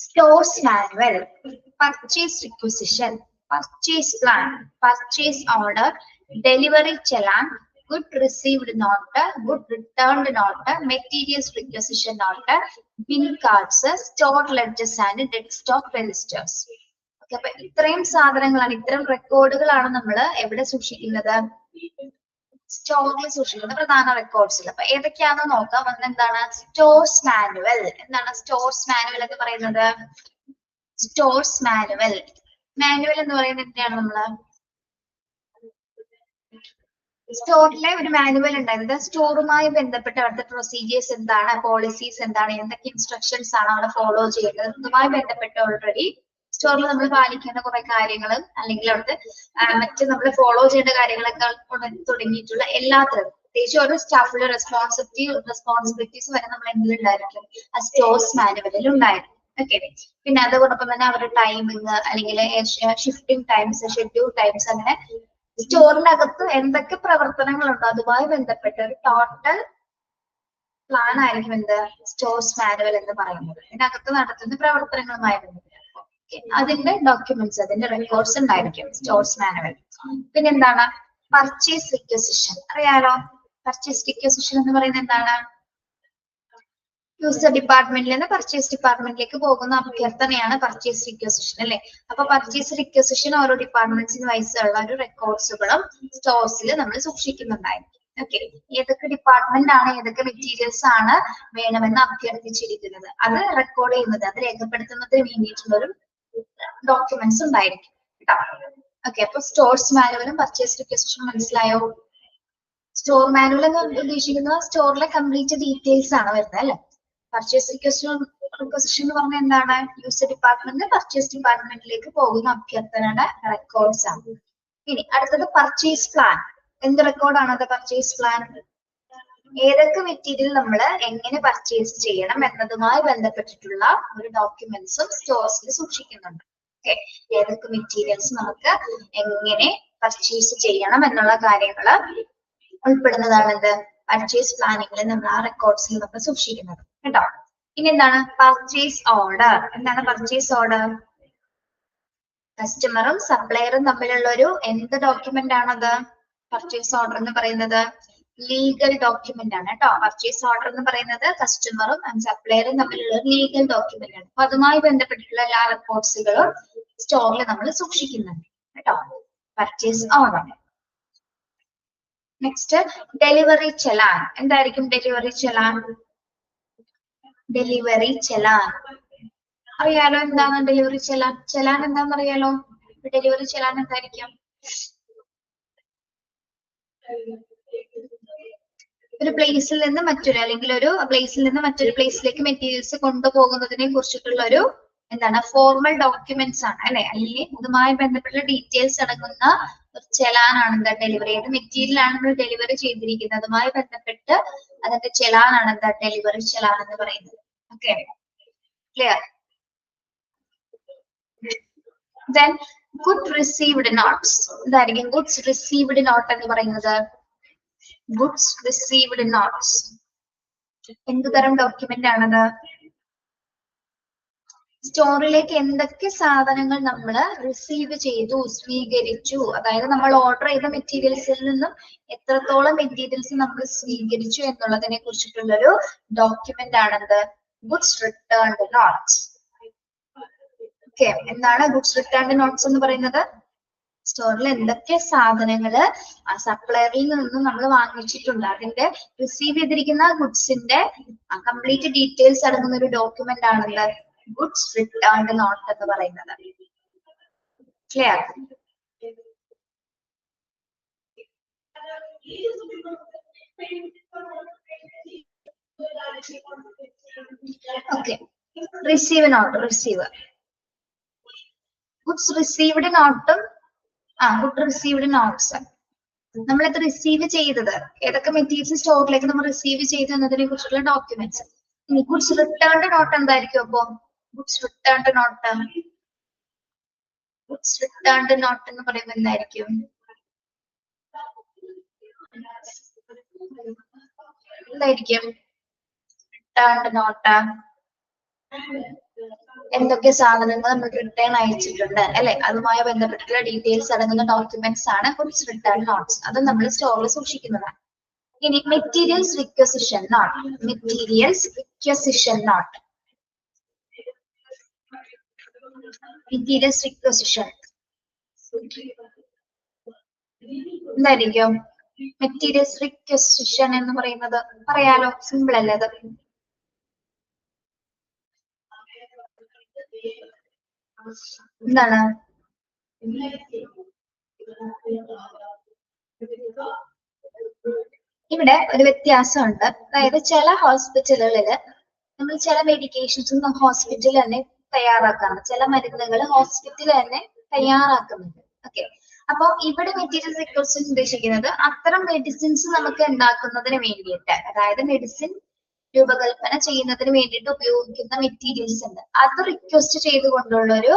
stores manual, purchase requisition, purchase plan, purchase order, delivery challan, good received note, good returned note, materials requisition note, bill cards, store ledgers and dead stock registers. Okay, അപ്പൊ ഇത്രയും സാധനങ്ങളാണ്, ഇത്തരം റെക്കോർഡുകളാണ് നമ്മൾ എവിടെ സൂക്ഷിക്കുന്നത്? സ്റ്റോറിൽ സൂക്ഷിക്കുന്ന പ്രധാന റെക്കോർഡ്സിൽ. അപ്പൊ ഏതൊക്കെയാണെന്ന് നോക്കാം. എന്താണ് സ്റ്റോർസ് മാനുവൽ? എന്താണ് സ്റ്റോർസ് മാനുവൽ എന്ന് പറയുന്നത്? സ്റ്റോർസ് മാനുവൽ എന്ന് പറയുന്നത് എന്തിനാണ്? നമ്മള് സ്റ്റോറിലെ ഒരു മാനുവൽ ഉണ്ടായത് സ്റ്റോറുമായി ബന്ധപ്പെട്ട അവിടുത്തെ പ്രൊസീജിയേഴ്സ് എന്താണ്, പോളിസീസ് എന്താണ്, എന്തൊക്കെ ഇൻസ്ട്രക്ഷൻസ് ആണ് അവിടെ ഫോളോ ചെയ്യുന്നത്, ഇതുമായി ബന്ധപ്പെട്ട ഓൾറെഡി സ്റ്റോറിൽ നമ്മൾ പാലിക്കേണ്ട കുറെ കാര്യങ്ങൾ അല്ലെങ്കിൽ അവിടുത്തെ മറ്റ് നമ്മൾ ഫോളോ ചെയ്യേണ്ട കാര്യങ്ങളൊക്കെ തുടങ്ങിയിട്ടുള്ള എല്ലാത്തരം പ്രത്യേകിച്ച് ഓരോ സ്റ്റാഫിന്റെ റെസ്പോൺസിബിലിറ്റീസ് വരെ നമ്മൾ എന്തിലുണ്ടായിരിക്കും? ആ സ്റ്റോർസ് മാനുവലിൽ ഉണ്ടായിരിക്കും. ഓക്കെ, പിന്നെ അതോടൊപ്പം തന്നെ അവരുടെ ടൈമിങ് അല്ലെങ്കിൽ ഷിഫ്റ്റിംഗ് ടൈംസ്, ഷെഡ്യൂൾ ടൈംസ്, അങ്ങനെ സ്റ്റോറിനകത്ത് എന്തൊക്കെ പ്രവർത്തനങ്ങളുണ്ടോ അതുമായി ബന്ധപ്പെട്ട ഒരു ടോട്ടൽ പ്ലാൻ ആയിരിക്കും എന്ത് സ്റ്റോർസ് മാനുവൽ എന്ന് പറയുന്നത്. ഇതിനകത്ത് നടത്തുന്ന പ്രവർത്തനങ്ങളുമായി ബന്ധപ്പെട്ട് അതിന്റെ ഡോക്യുമെന്റ്സ്, അതിന്റെ റെക്കോർഡ്സ് ഉണ്ടായിരിക്കും സ്റ്റോർസ് മാനുവൽ. പിന്നെ എന്താണ് പർച്ചേസ് റിക്വസിഷൻ? അറിയാലോ, പർച്ചേസ് റിക്വസിഷൻ എന്ന് പറയുന്നത് എന്താണ്? യൂസർ ഡിപ്പാർട്ട്മെന്റിൽ നിന്ന് പർച്ചേസ് ഡിപ്പാർട്ട്മെന്റിലേക്ക് പോകുന്ന അഭ്യർത്ഥനയാണ് പർച്ചേസ് റിക്വസിഷൻ അല്ലെ. അപ്പൊ പർച്ചേസ് റിക്വസിഷൻ ഓരോ ഡിപ്പാർട്ട്മെന്റ്സിന് വയസ്സുള്ള ഒരു റെക്കോർഡ്സുകളും സ്റ്റോഴ്സിൽ നമ്മൾ സൂക്ഷിക്കുന്നുണ്ടായിരിക്കും. ഓക്കെ, ഏതൊക്കെ ഡിപ്പാർട്ട്മെന്റ് ആണ് ഏതൊക്കെ മെറ്റീരിയൽസ് ആണ് വേണമെന്ന് അഭ്യർത്ഥിച്ചിരിക്കുന്നത് അത് റെക്കോർഡ് ചെയ്യുന്നത്, അത് രേഖപ്പെടുത്തുന്നതിന് വേണ്ടിയിട്ടുള്ള ഒരു ഡോക്യുമെന്റ്സ് ഉണ്ടായിരിക്കും കേട്ടോ. ഓക്കെ, അപ്പൊ സ്റ്റോഴ്സ് മാനുവലും പർച്ചേസ് റിക്വസിഷനും മനസ്സിലായോ? സ്റ്റോർ മാനുവൽ എന്ന് ഉദ്ദേശിക്കുന്നത് സ്റ്റോറിലെ കംപ്ലീറ്റ് ഡീറ്റെയിൽസ് ആണ് വരുന്നത് അല്ലെ. പർച്ചേസ് റിക്വസിഷൻ എന്ന് പറഞ്ഞാൽ എന്താണ്? യൂസർ ഡിപ്പാർട്ട്മെന്റ് പർച്ചേസ് ഡിപ്പാർട്ട്മെന്റിലേക്ക് പോകുന്ന അഭ്യർത്ഥനയുടെ റെക്കോർഡ്സ് ആണ്. ഇനി അടുത്തത് പർച്ചേസ് പ്ലാൻ. എന്ത് റെക്കോർഡാണ് അത്? പർച്ചേസ് പ്ലാൻ ഏതൊക്കെ മെറ്റീരിയൽ നമ്മൾ എങ്ങനെ പർച്ചേസ് ചെയ്യണം എന്നതുമായി ബന്ധപ്പെട്ടിട്ടുള്ള ഒരു ഡോക്യുമെന്റ്സും സ്റ്റോഴ്സിൽ സൂക്ഷിക്കുന്നുണ്ട്. ഓക്കെ, ഏതൊക്കെ മെറ്റീരിയൽസ് നമുക്ക് എങ്ങനെ പർച്ചേസ് ചെയ്യണം എന്നുള്ള കാര്യങ്ങൾ ഉൾപ്പെടുന്നതാണ് എന്ത്? പർച്ചേസ് പ്ലാനിങ്ങിൽ നമ്മൾ ആ റെക്കോർഡ്സിൽ നമ്മൾ സൂക്ഷിക്കുന്നത് കേട്ടോ. ഇനി എന്താണ് പർച്ചേസ് ഓർഡർ? എന്താണ് പർച്ചേസ് ഓർഡർ? കസ്റ്റമറും സപ്ലയറും തമ്മിലുള്ള ഒരു എന്ത് ഡോക്യുമെന്റ് ആണത്? പർച്ചേസ് ഓർഡർ എന്ന് പറയുന്നത് ലീഗൽ ഡോക്യുമെന്റ് ആണ് കേട്ടോ. പർച്ചേസ് ഓർഡർ എന്ന് പറയുന്നത് കസ്റ്റമറും ആൻഡ് സപ്ലയറും തമ്മിലുള്ള ഒരു ലീഗൽ ഡോക്യുമെന്റ് ആണ്. അപ്പൊ അതുമായി ബന്ധപ്പെട്ടിട്ടുള്ള എല്ലാ റെക്കോർഡ്സുകളും സ്റ്റോറിൽ നമ്മൾ സൂക്ഷിക്കുന്നുണ്ട് കേട്ടോ. Purchase order. Next delivery challan. എന്തായിരിക്കും ഡെലിവറി ചെലാൻ? ഡെലിവറി ചെലാൻ അറിയാലോ. എന്താണ് ഡെലിവറി ചെലാൻ? ചെലാൻ എന്താണെന്ന് അറിയാലോ. ഡെലിവറി ചെലാൻ എന്തായിരിക്കും? ഒരു പ്ലേസിൽ നിന്ന് മറ്റൊരു അല്ലെങ്കിൽ ഒരു പ്ലേസിൽ നിന്ന് മറ്റൊരു പ്ലേസിലേക്ക് മെറ്റീരിയൽസ് കൊണ്ടുപോകുന്നതിനെ കുറിച്ചിട്ടുള്ള ഒരു എന്താണ് ഫോർമൽ ഡോക്യുമെന്റ്സ് ആണ് അല്ലെ. അല്ലെങ്കിൽ ഇതുമായി ബന്ധപ്പെട്ട ഡീറ്റെയിൽസ് അടങ്ങുന്ന ഒരു ചെലാനാണ് എന്താ ഡെലിവറി. ഏത് മെറ്റീരിയൽ ആണ് നമ്മൾ ഡെലിവറി ചെയ്തിരിക്കുന്നത് അതുമായി ബന്ധപ്പെട്ട് അതിന്റെ ചെലാനാണ് എന്താ ഡെലിവറി ചെലാൻ എന്ന് പറയുന്നത്. Okay, clear? Then good received notes. എന്തായിരിക്കും ഗുഡ്സ് റിസീവ്ഡ് നോട്ട് എന്ന് പറയുന്നത്? ഗുഡ്സ് റിസീവ്ഡ് നോട്ട്സ് എന്ത് തരം ഡോക്യുമെന്റ് ആണത്? സ്റ്റോറിലേക്ക് എന്തൊക്കെ സാധനങ്ങൾ നമ്മൾ റിസീവ് ചെയ്തു, സ്വീകരിച്ചു, അതായത് നമ്മൾ ഓർഡർ ചെയ്ത മെറ്റീരിയൽസിൽ നിന്നും എത്രത്തോളം മെറ്റീരിയൽസ് നമ്മൾ സ്വീകരിച്ചു എന്നുള്ളതിനെ കുറിച്ചിട്ടുള്ളൊരു ഡോക്യുമെന്റ് ആണത് ഗുഡ്സ് റിട്ടേൺഡ് നോട്ട്സ്. ഓക്കെ, എന്താണ് ഗുഡ്സ് റിട്ടേൺഡ് നോട്ട്സ് എന്ന് പറയുന്നത്? സ്റ്റോറിൽ എന്തൊക്കെ സാധനങ്ങള് സപ്ലയറിൽ നിന്നും നമ്മൾ വാങ്ങിച്ചിട്ടുണ്ട് അതിന്റെ റിസീവ് ചെയ്തിരിക്കുന്ന ഗുഡ്സിന്റെ കംപ്ലീറ്റ് ഡീറ്റെയിൽസ് അടങ്ങുന്ന ഒരു ഡോക്യുമെന്റ് ആണത് ഗുഡ്സ് റിട്ടേൺഡ് നോട്ട് എന്ന് പറയുന്നത്. Clear? Okay, receive note. Goods received നോട്ടും ഗുഡ് റിസീവ്ഡ് നോട്ട്സ് നമ്മളിത് റിസീവ് ചെയ്തത് ഏതൊക്കെ മെറ്റീരിയൽസ് സ്റ്റോറിലേക്ക് നമ്മൾ റിസീവ് ചെയ്തു എന്നതിനെ കുറിച്ചുള്ള ഡോക്യുമെന്റ്സ്. ഇനി ഗുഡ്സ് റിട്ടേൺഡ് നോട്ട് എന്തായിരിക്കും? അപ്പൊ ഗുഡ്സ് റിട്ടേൺഡ് നോട്ട് എന്ന് പറയുമ്പോൾ എന്തായിരിക്കും? എന്തായിരിക്കും റിട്ടേൺഡ് നോട്ട്? എന്തൊക്കെ സാധനങ്ങൾ നമ്മൾ റിട്ടേൺ അയച്ചിട്ടുണ്ട് അല്ലെ, അതുമായി ബന്ധപ്പെട്ടുള്ള ഡീറ്റെയിൽസ് അടങ്ങുന്ന ഡോക്യുമെന്റ്സ് ആണ് ഗുഡ്സ് റിട്ടേൺ നോട്ട്സ്. അത് നമ്മൾ സ്റ്റോറിൽ സൂക്ഷിക്കുന്നതാണ്. ഇനി മെറ്റീരിയൽസ് റിക്വസിഷൻ നോട്ട്. എന്തായിരിക്കും മെറ്റീരിയൽസ് റിക്വസിഷൻ എന്ന് പറയുന്നത്? പറയാലോ, സിമ്പിൾ അല്ലേ അത്? എന്താണ്? ഇവിടെ ഒരു വ്യത്യാസമുണ്ട്. അതായത് ചില ഹോസ്പിറ്റലുകളിൽ നമ്മൾ ചില മെഡിക്കേഷൻസ് ഹോസ്പിറ്റലിൽ തന്നെ തയ്യാറാക്കാണ്, ചില മരുന്നുകൾ ഹോസ്പിറ്റലിൽ തന്നെ തയ്യാറാക്കുന്നുണ്ട്. ഓക്കെ, അപ്പൊ ഇവിടെ മെറ്റീരിയൽസ് റിക്വസിഷൻ ഉദ്ദേശിക്കുന്നത് അത്തരം മെഡിസിൻസ് നമുക്ക് ഉണ്ടാക്കുന്നതിന് വേണ്ടിയിട്ട്, അതായത് മെഡിസിൻ രൂപകൽപ്പന ചെയ്യുന്നതിന് വേണ്ടിയിട്ട് ഉപയോഗിക്കുന്ന മെറ്റീരിയൽസ് ഉണ്ട്, അത് റിക്വസ്റ്റ് ചെയ്തുകൊണ്ടുള്ള ഒരു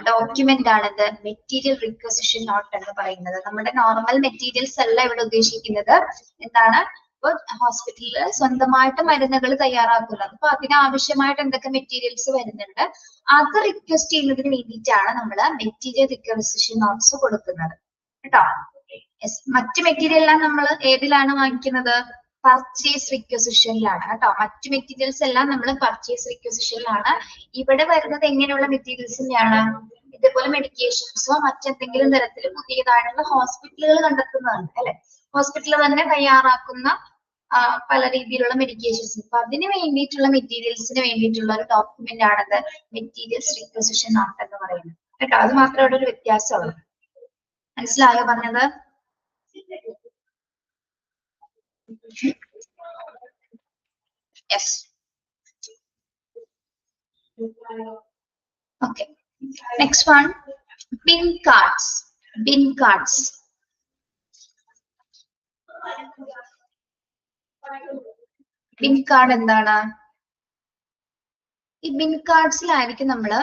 ഡോക്യുമെന്റ് ആണിത് മെറ്റീരിയൽ റിക്വസിഷൻ നോട്ട് എന്ന് പറയുന്നത്. നമ്മുടെ നോർമൽ മെറ്റീരിയൽസ് അല്ല ഇവിടെ ഉദ്ദേശിക്കുന്നത്. എന്താണ്? ഇപ്പൊ ഹോസ്പിറ്റലിൽ സ്വന്തമായിട്ട് മരുന്നുകൾ തയ്യാറാക്കുന്നത്, അപ്പൊ അതിനാവശ്യമായിട്ട് എന്തൊക്കെ മെറ്റീരിയൽസ് വരുന്നുണ്ട് അത് റിക്വസ്റ്റ് ചെയ്യുന്നതിന് വേണ്ടിയിട്ടാണ് നമ്മൾ മെറ്റീരിയൽ റിക്വസിഷൻ നോട്ട്സ് കൊടുക്കുന്നത് കേട്ടോ. മറ്റ് മെറ്റീരിയൽ എല്ലാം നമ്മൾ ഏതിലാണ് വാങ്ങിക്കുന്നത്? പർച്ചേസ് റിക്വസിഷനിലാണ് കേട്ടോ. മറ്റു മെറ്റീരിയൽസ് എല്ലാം നമ്മൾ പർച്ചേസ് റിക്വസിഷനിലാണ്. ഇവിടെ വരുന്നത് എങ്ങനെയുള്ള മെറ്റീരിയൽസിന്റെയാണ്? ഇതേപോലെ മെഡിക്കേഷൻസോ മറ്റെന്തെങ്കിലും തരത്തിൽ പുതിയതായിട്ടുള്ള ഹോസ്പിറ്റലുകൾ കണ്ടെത്തുന്നതാണ് അല്ലെ. ഹോസ്പിറ്റലിൽ തന്നെ തയ്യാറാക്കുന്ന പല രീതിയിലുള്ള മെഡിക്കേഷൻസ്. അപ്പൊ അതിന് വേണ്ടിയിട്ടുള്ള മെറ്റീരിയൽസിന് വേണ്ടിയിട്ടുള്ള ഒരു ഡോക്യുമെന്റ് ആണത് മെറ്റീരിയൽസ് റിക്വസിഷൻ ആക്ട് എന്ന് പറയുന്നത് കേട്ടോ. അത് മാത്രമേ ഇവിടെ ഒരു വ്യത്യാസമുള്ളൂ. മനസ്സിലായോ പറഞ്ഞത്? Yes. Okay. Next one, bin cards. Bin cards. Bin card എന്താണ്? ഈ ബിൻ കാർഡ്സിലായിരിക്കും നമ്മള്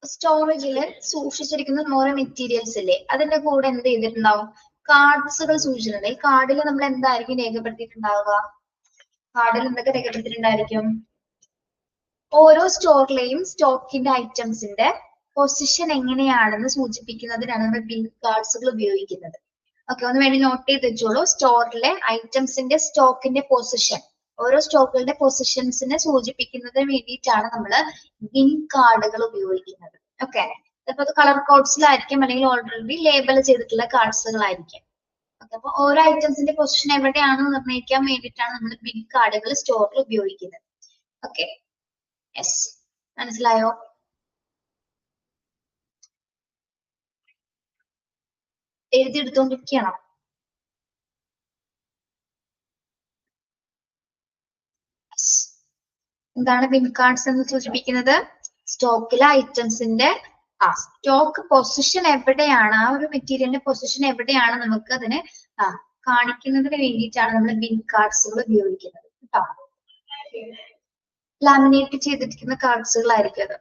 സ്റ്റോറേജിൽ സൂക്ഷിച്ചിരിക്കുന്ന ഓരോ മെറ്റീരിയൽസ് ഇല്ലേ, അതിന്റെ കൂടെ എന്ത് ചെയ്തിട്ടുണ്ടാവും? കാർഡ്സുകൾ സൂക്ഷിച്ചിട്ടുണ്ട്. ഈ കാർഡിൽ നമ്മൾ എന്തായിരിക്കും രേഖപ്പെടുത്തിയിട്ടുണ്ടാവുക? കാർഡിൽ എന്തൊക്കെ രേഖപ്പെടുത്തിയിട്ടുണ്ടായിരിക്കും? ഓരോ സ്റ്റോറിലെയും സ്റ്റോക്കിന്റെ ഐറ്റംസിന്റെ പൊസിഷൻ എങ്ങനെയാണെന്ന് സൂചിപ്പിക്കുന്നതിനാണ് നമ്മൾ ബിൻ കാർഡ്സുകൾ ഉപയോഗിക്കുന്നത്. ഓക്കെ, ഒന്ന് വേണ്ടി നോട്ട് ചെയ്ത് വെച്ചോളൂ. സ്റ്റോറിലെ ഐറ്റംസിന്റെ സ്റ്റോക്കിന്റെ പൊസിഷൻ, ഓരോ സ്റ്റോക്കുകളുടെ പൊസിഷൻസിനെ സൂചിപ്പിക്കുന്നതിന് വേണ്ടിയിട്ടാണ് നമ്മൾ ബിൻ കാർഡുകൾ ഉപയോഗിക്കുന്നത്. ഓക്കെ, അപ്പൊ അത് കളർ കോഡ്സിലായിരിക്കും അല്ലെങ്കിൽ ഓൾറെഡി ലേബൽ ചെയ്തിട്ടുള്ള കാർഡ്സുകളായിരിക്കും. ഓക്കെ, അപ്പൊ ഓരോ ഐറ്റംസിന്റെ പൊസിഷൻ എവിടെയാണെന്ന് നിർണ്ണയിക്കാൻ വേണ്ടിയിട്ടാണ് നമ്മൾ ബിൻ കാർഡുകൾ സ്റ്റോറിൽ ഉപയോഗിക്കുന്നത്. ഓക്കെ, യെസ്, മനസ്സിലായോ? എഴുതിയെടുത്തോണ്ടിരിക്കണം. എന്താണ് ബിൻ കാർഡ്സ് എന്ന് സൂചിപ്പിക്കുന്നത്? സ്റ്റോക്കിലെ ഐറ്റംസിന്റെ സ്റ്റോക്ക് പൊസിഷൻ എവിടെയാണ്, ആ ഒരു മെറ്റീരിയലിന്റെ പൊസിഷൻ എവിടെയാണ് നമുക്ക് അതിനെ കാണിക്കുന്നതിന് വേണ്ടിയിട്ടാണ് നമ്മൾ ബിൻ കാർഡ്സുകൾ ഉപയോഗിക്കുന്നത് കേട്ടോ. ലാമിനേറ്റ് ചെയ്തിരിക്കുന്ന കാർഡ്സുകളായിരിക്കും അത്.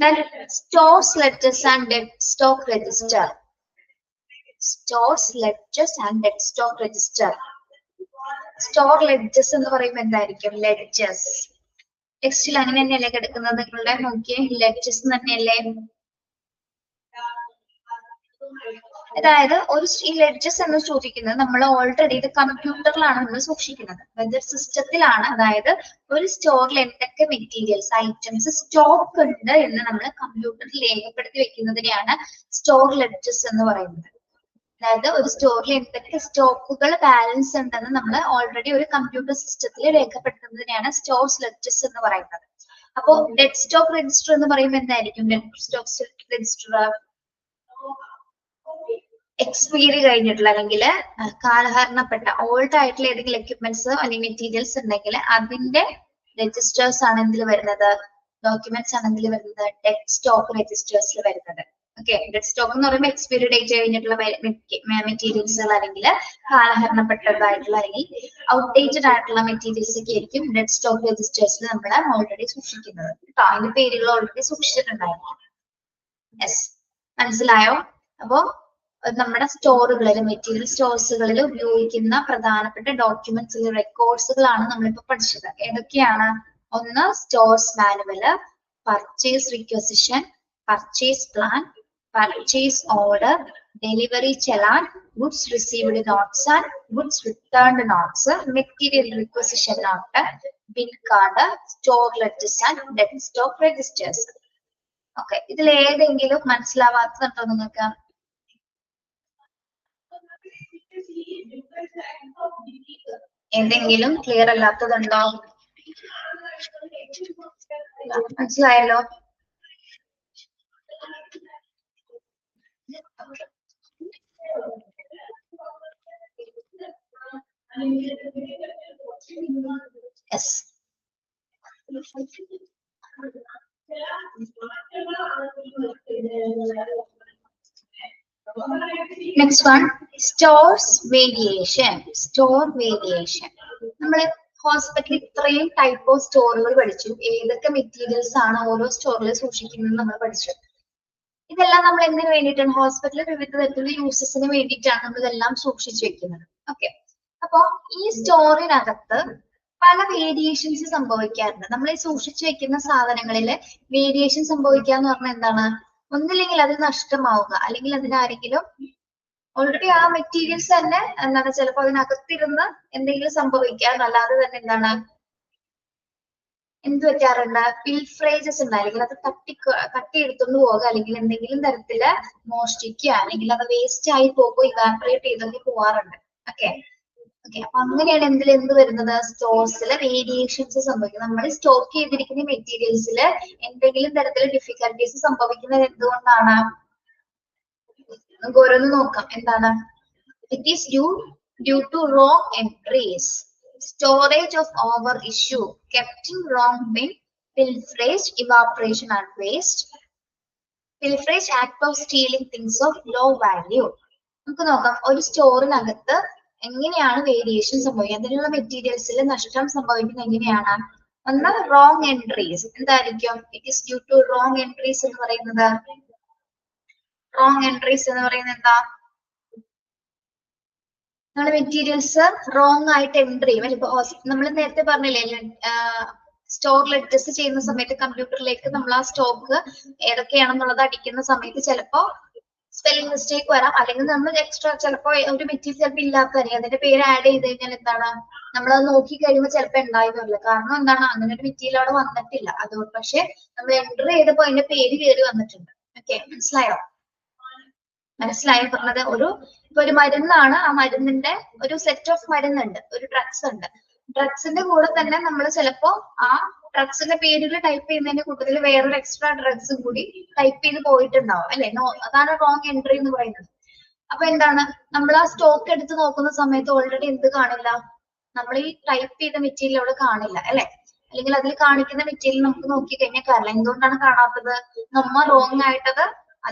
Then stores ledgers and dead stock register. Stores ledgers and dead stock register. Store ledges എന്ന് പറയുമ്പോൾ എന്തായിരിക്കും? ലെഡ്ജസ് ടെക്സ്റ്റിൽ അങ്ങനെ തന്നെയല്ലേ കിടക്കുന്നത്? നിങ്ങളുടെ നോക്കിയേ, ലെഡ്ജസ് തന്നെയല്ലേ. അതായത് ഈ ലെഡ്ജസ് എന്ന് സൂചിക്കുന്നത് നമ്മൾ ഓൾറെഡി ഇത് കമ്പ്യൂട്ടറിലാണ് നമ്മൾ സൂക്ഷിക്കുന്നത്, ലെഡ്ജർ സിസ്റ്റത്തിലാണ്. അതായത് ഒരു സ്റ്റോറിൽ എന്തൊക്കെ മെറ്റീരിയൽസ് ഐറ്റംസ് സ്റ്റോക്ക് ഉണ്ട് എന്ന് നമ്മൾ കമ്പ്യൂട്ടറിൽ രേഖപ്പെടുത്തി വെക്കുന്നതിനെയാണ് സ്റ്റോർ ലെഡ്ജസ് എന്ന് പറയുന്നത്. അതായത് ഒരു സ്റ്റോറിൽ എന്തൊക്കെ സ്റ്റോക്കുകൾ ബാലൻസ് ഉണ്ടെന്ന് നമ്മൾ ഓൾറെഡി ഒരു കമ്പ്യൂട്ടർ സിസ്റ്റത്തിൽ രേഖപ്പെടുത്തുന്നതിനെയാണ് സ്റ്റോർസ് ലെഡ്ജസ് എന്ന് പറയുന്നത്. അപ്പോ ഡെഡ് സ്റ്റോക്ക് രജിസ്റ്റർ എന്ന് പറയുമ്പോൾ എന്തായിരിക്കും? ഡെഡ് സ്റ്റോക്ക് രജിസ്റ്റർ എക്സ്പയറി കഴിഞ്ഞിട്ടുള്ള അല്ലെങ്കിൽ കാലഹരണപ്പെട്ട ഓൾഡ് ആയിട്ടുള്ള ഏതെങ്കിലും എക്യുപ്മെന്റ്സ് അല്ലെങ്കിൽ മെറ്റീരിയൽസ് ഉണ്ടെങ്കിൽ അതിന്റെ രജിസ്റ്റേഴ്സ് ആണ് എന്തിൽ വരുന്നത്? ഡോക്യുമെന്റ്സ് ആണ് എന്തിൽ വരുന്നത്? ഡെഡ് സ്റ്റോക്ക് രജിസ്റ്റേഴ്സിൽ വരുന്നത്. ഓക്കെ, ഡെഡ് സ്റ്റോക്ക് എന്ന് പറയുമ്പോൾ എക്സ്പയറി ഡേറ്റ് കഴിഞ്ഞിട്ടുള്ള മെറ്റീരിയൽസുകൾ അല്ലെങ്കിൽ കാലഹരണപ്പെട്ടതായിട്ടുള്ള അല്ലെങ്കിൽ ഔട്ട്ഡേറ്റഡ് ആയിട്ടുള്ള മെറ്റീരിയൽസ് ഒക്കെ ആയിരിക്കും ഡെഡ് സ്റ്റോക്ക് രജിസ്റ്റേഴ്സിൽ നമ്മൾ ഓൾറെഡി സൂക്ഷിക്കുന്നത് കേട്ടോ. അതിന്റെ പേരുകൾ ഓൾറെഡി സൂക്ഷിച്ചിട്ടുണ്ടായിരിക്കും. യെസ്, മനസ്സിലായോ? അപ്പോ നമ്മുടെ സ്റ്റോറുകളിൽ മെറ്റീരിയൽ സ്റ്റോഴ്സുകളിൽ ഉപയോഗിക്കുന്ന പ്രധാനപ്പെട്ട ഡോക്യുമെന്റ്സ് റെക്കോർഡ്സുകളാണ് നമ്മളിപ്പോ പഠിച്ചത്. ഏതൊക്കെയാണ്? ഒന്ന് stores manual, purchase requisition, purchase plan, purchase order, delivery challan, goods received notes and goods returned notes, material requisition note, bin card, store ledgers and dead stock registers. Okay, ഇതിൽ ഏതെങ്കിലും മനസ്സിലാവാത്തതുണ്ടോ നിങ്ങൾക്ക്? എന്തെങ്കിലും ക്ലിയർ അല്ലാത്തതുണ്ടോ? മനസ്സിലായല്ലോ? Yes. Next one, stores variation. Store variation. നമ്മൾ ഹോസ്പിറ്റലിൽ ഇത്രയും type of സ്റ്റോറുകൾ പഠിച്ചു. ഏതൊക്കെ മെറ്റീരിയൽസ് ആണ് ഓരോ സ്റ്റോറിൽ സൂക്ഷിക്കുന്നത് നമ്മൾ പഠിച്ചു. ഇതെല്ലാം നമ്മൾ എന്തിനു വേണ്ടിയിട്ടാണ്? ഹോസ്പിറ്റലിൽ വിവിധ തരത്തിലുള്ള യൂസസിന് വേണ്ടിയിട്ടാണ് നമ്മൾ ഇതെല്ലാം സൂക്ഷിച്ചു വെക്കുന്നത്. ഓക്കെ, അപ്പൊ ഈ സ്റ്റോറിനകത്ത് പല വേരിയേഷൻസ് സംഭവിക്കാറുണ്ട്. നമ്മൾ ഈ സൂക്ഷിച്ചു വെക്കുന്ന സാധനങ്ങളിൽ വേരിയേഷൻ സംഭവിക്കുക എന്ന് പറഞ്ഞാൽ എന്താണ്? ഒന്നില്ലെങ്കിൽ അത് നഷ്ടമാവുക, അല്ലെങ്കിൽ അതിനാരെങ്കിലും ഓൾറെഡി ആ മെറ്റീരിയൽസ് തന്നെ എന്താണ് ചിലപ്പോൾ അതിനകത്തിരുന്ന് എന്തെങ്കിലും സംഭവിക്കാം, അല്ലാതെ തന്നെ എന്താണ് എന്ത് പറ്റാറുണ്ട്, പിൽഫ്രേജസ് ഉണ്ട്, അല്ലെങ്കിൽ അത് തട്ടിയെടുത്തോണ്ട് പോകുക, അല്ലെങ്കിൽ എന്തെങ്കിലും തരത്തില് മോഷ്ടിക്കുക, അല്ലെങ്കിൽ അത് വേസ്റ്റ് ആയി പോകുമ്പോൾ ഇവാപറേറ്റ് ചെയ്തൊക്കെ പോവാറുണ്ട്. ഓക്കെ ഓക്കെ അപ്പൊ അങ്ങനെയാണ് എന്ത് വരുന്നത്, സ്റ്റോർസിൽ വേരിയേഷൻസ് സംഭവിക്കും. നമ്മൾ സ്റ്റോക്ക് ചെയ്തിരിക്കുന്ന മെറ്റീരിയൽസിൽ എന്തെങ്കിലും തരത്തില് ഡിഫിക്കൽട്ടീസ് സംഭവിക്കുന്നത് എന്തുകൊണ്ടാണ്? നമുക്ക് ഓരോന്ന് നോക്കാം. എന്താണ്? It is due to wrong entries, storage of over issue, kept in wrong bin, pilferage, evaporation and waste. Pilferage, act of stealing things of low value. നമുക്ക് നോക്കാം, ഒരു സ്റ്റോറിനകത്ത് എങ്ങനെയാണ് വേരിയേഷൻ സംഭവിക്കുക, അതിനുള്ള മെറ്റീരിയൽസിൽ നഷ്ടം സംഭവിക്കുന്നത് എങ്ങനെയാണ്? ഒന്ന് റോങ് എൻട്രീസ്. എന്തായിരിക്കും? It is due to wrong entries എന്ന് പറയുന്നത്. റോങ് എൻട്രീസ് എന്ന് പറയുന്നത് എന്താ? നമ്മുടെ മെറ്റീരിയൽസ് റോങ് ആയിട്ട് എൻട്രി ചെയ്യും. ഇപ്പൊ നമ്മൾ നേരത്തെ പറഞ്ഞില്ലേ, സ്റ്റോറിൽ അഡ്ജസ്റ്റ് ചെയ്യുന്ന സമയത്ത് കമ്പ്യൂട്ടറിലേക്ക് നമ്മൾ ആ സ്റ്റോക്ക് ഏതൊക്കെയാണെന്നുള്ളത് അടിക്കുന്ന സമയത്ത് ചിലപ്പോ സ്പെല്ലിംഗ് മിസ്റ്റേക്ക് വരാം, അല്ലെങ്കിൽ നമ്മൾ എക്സ്ട്രാ ചിലപ്പോ ഒരു മെറ്റീരിയൽ ചിലപ്പോൾ ഇല്ലാത്തറിയാം, അതിന്റെ പേര് ആഡ് ചെയ്ത് കഴിഞ്ഞാൽ എന്താണ്, നമ്മളത് നോക്കി കഴിയുമ്പോൾ ചിലപ്പോൾ ഉണ്ടായി വരില്ല. കാരണം എന്താണ്, അങ്ങനെ ഒരു മെറ്റീരിയൽ അവിടെ വന്നിട്ടില്ല. അതുകൊണ്ട് പക്ഷെ നമ്മൾ എൻറ്റർ ചെയ്തപ്പോ അതിന്റെ പേര് കയറി വന്നിട്ടുണ്ട്. ഓക്കെ, മനസ്സിലായോ? മനസ്സിലായി പറഞ്ഞത്? ഇപ്പൊ ഒരു മരുന്നാണ്, ആ മരുന്നിന്റെ ഒരു സെറ്റ് ഓഫ് മരുന്നുണ്ട്, ഒരു ഡ്രഗ്സ് ഉണ്ട്. ഡ്രഗ്സിന്റെ കൂടെ തന്നെ നമ്മൾ ചിലപ്പോ ആ ഡ്രഗ്സിന്റെ പേരിൽ ടൈപ്പ് ചെയ്യുന്നതിന്റെ കൂട്ടത്തിൽ വേറൊരു എക്സ്ട്രാ ഡ്രഗ്സും കൂടി ടൈപ്പ് ചെയ്ത് പോയിട്ടുണ്ടാവും, അല്ലെ? അതാണ് റോങ് എൻട്രി എന്ന് പറയുന്നത്. അപ്പൊ എന്താണ്, നമ്മൾ ആ സ്റ്റോക്ക് എടുത്ത് നോക്കുന്ന സമയത്ത് ഓൾറെഡി എന്ത് കാണില്ല, നമ്മൾ ഈ ടൈപ്പ് ചെയ്ത മെറ്റീരിയൽ അവിടെ കാണില്ല, അല്ലെ? അല്ലെങ്കിൽ അതിൽ കാണിക്കുന്ന മെറ്റീരിയൽ നമുക്ക് നോക്കി കഴിഞ്ഞാൽ കാണില്ല. എന്തുകൊണ്ടാണ് കാണാത്തത്? നമ്മ റോങ് ആയിട്ടത്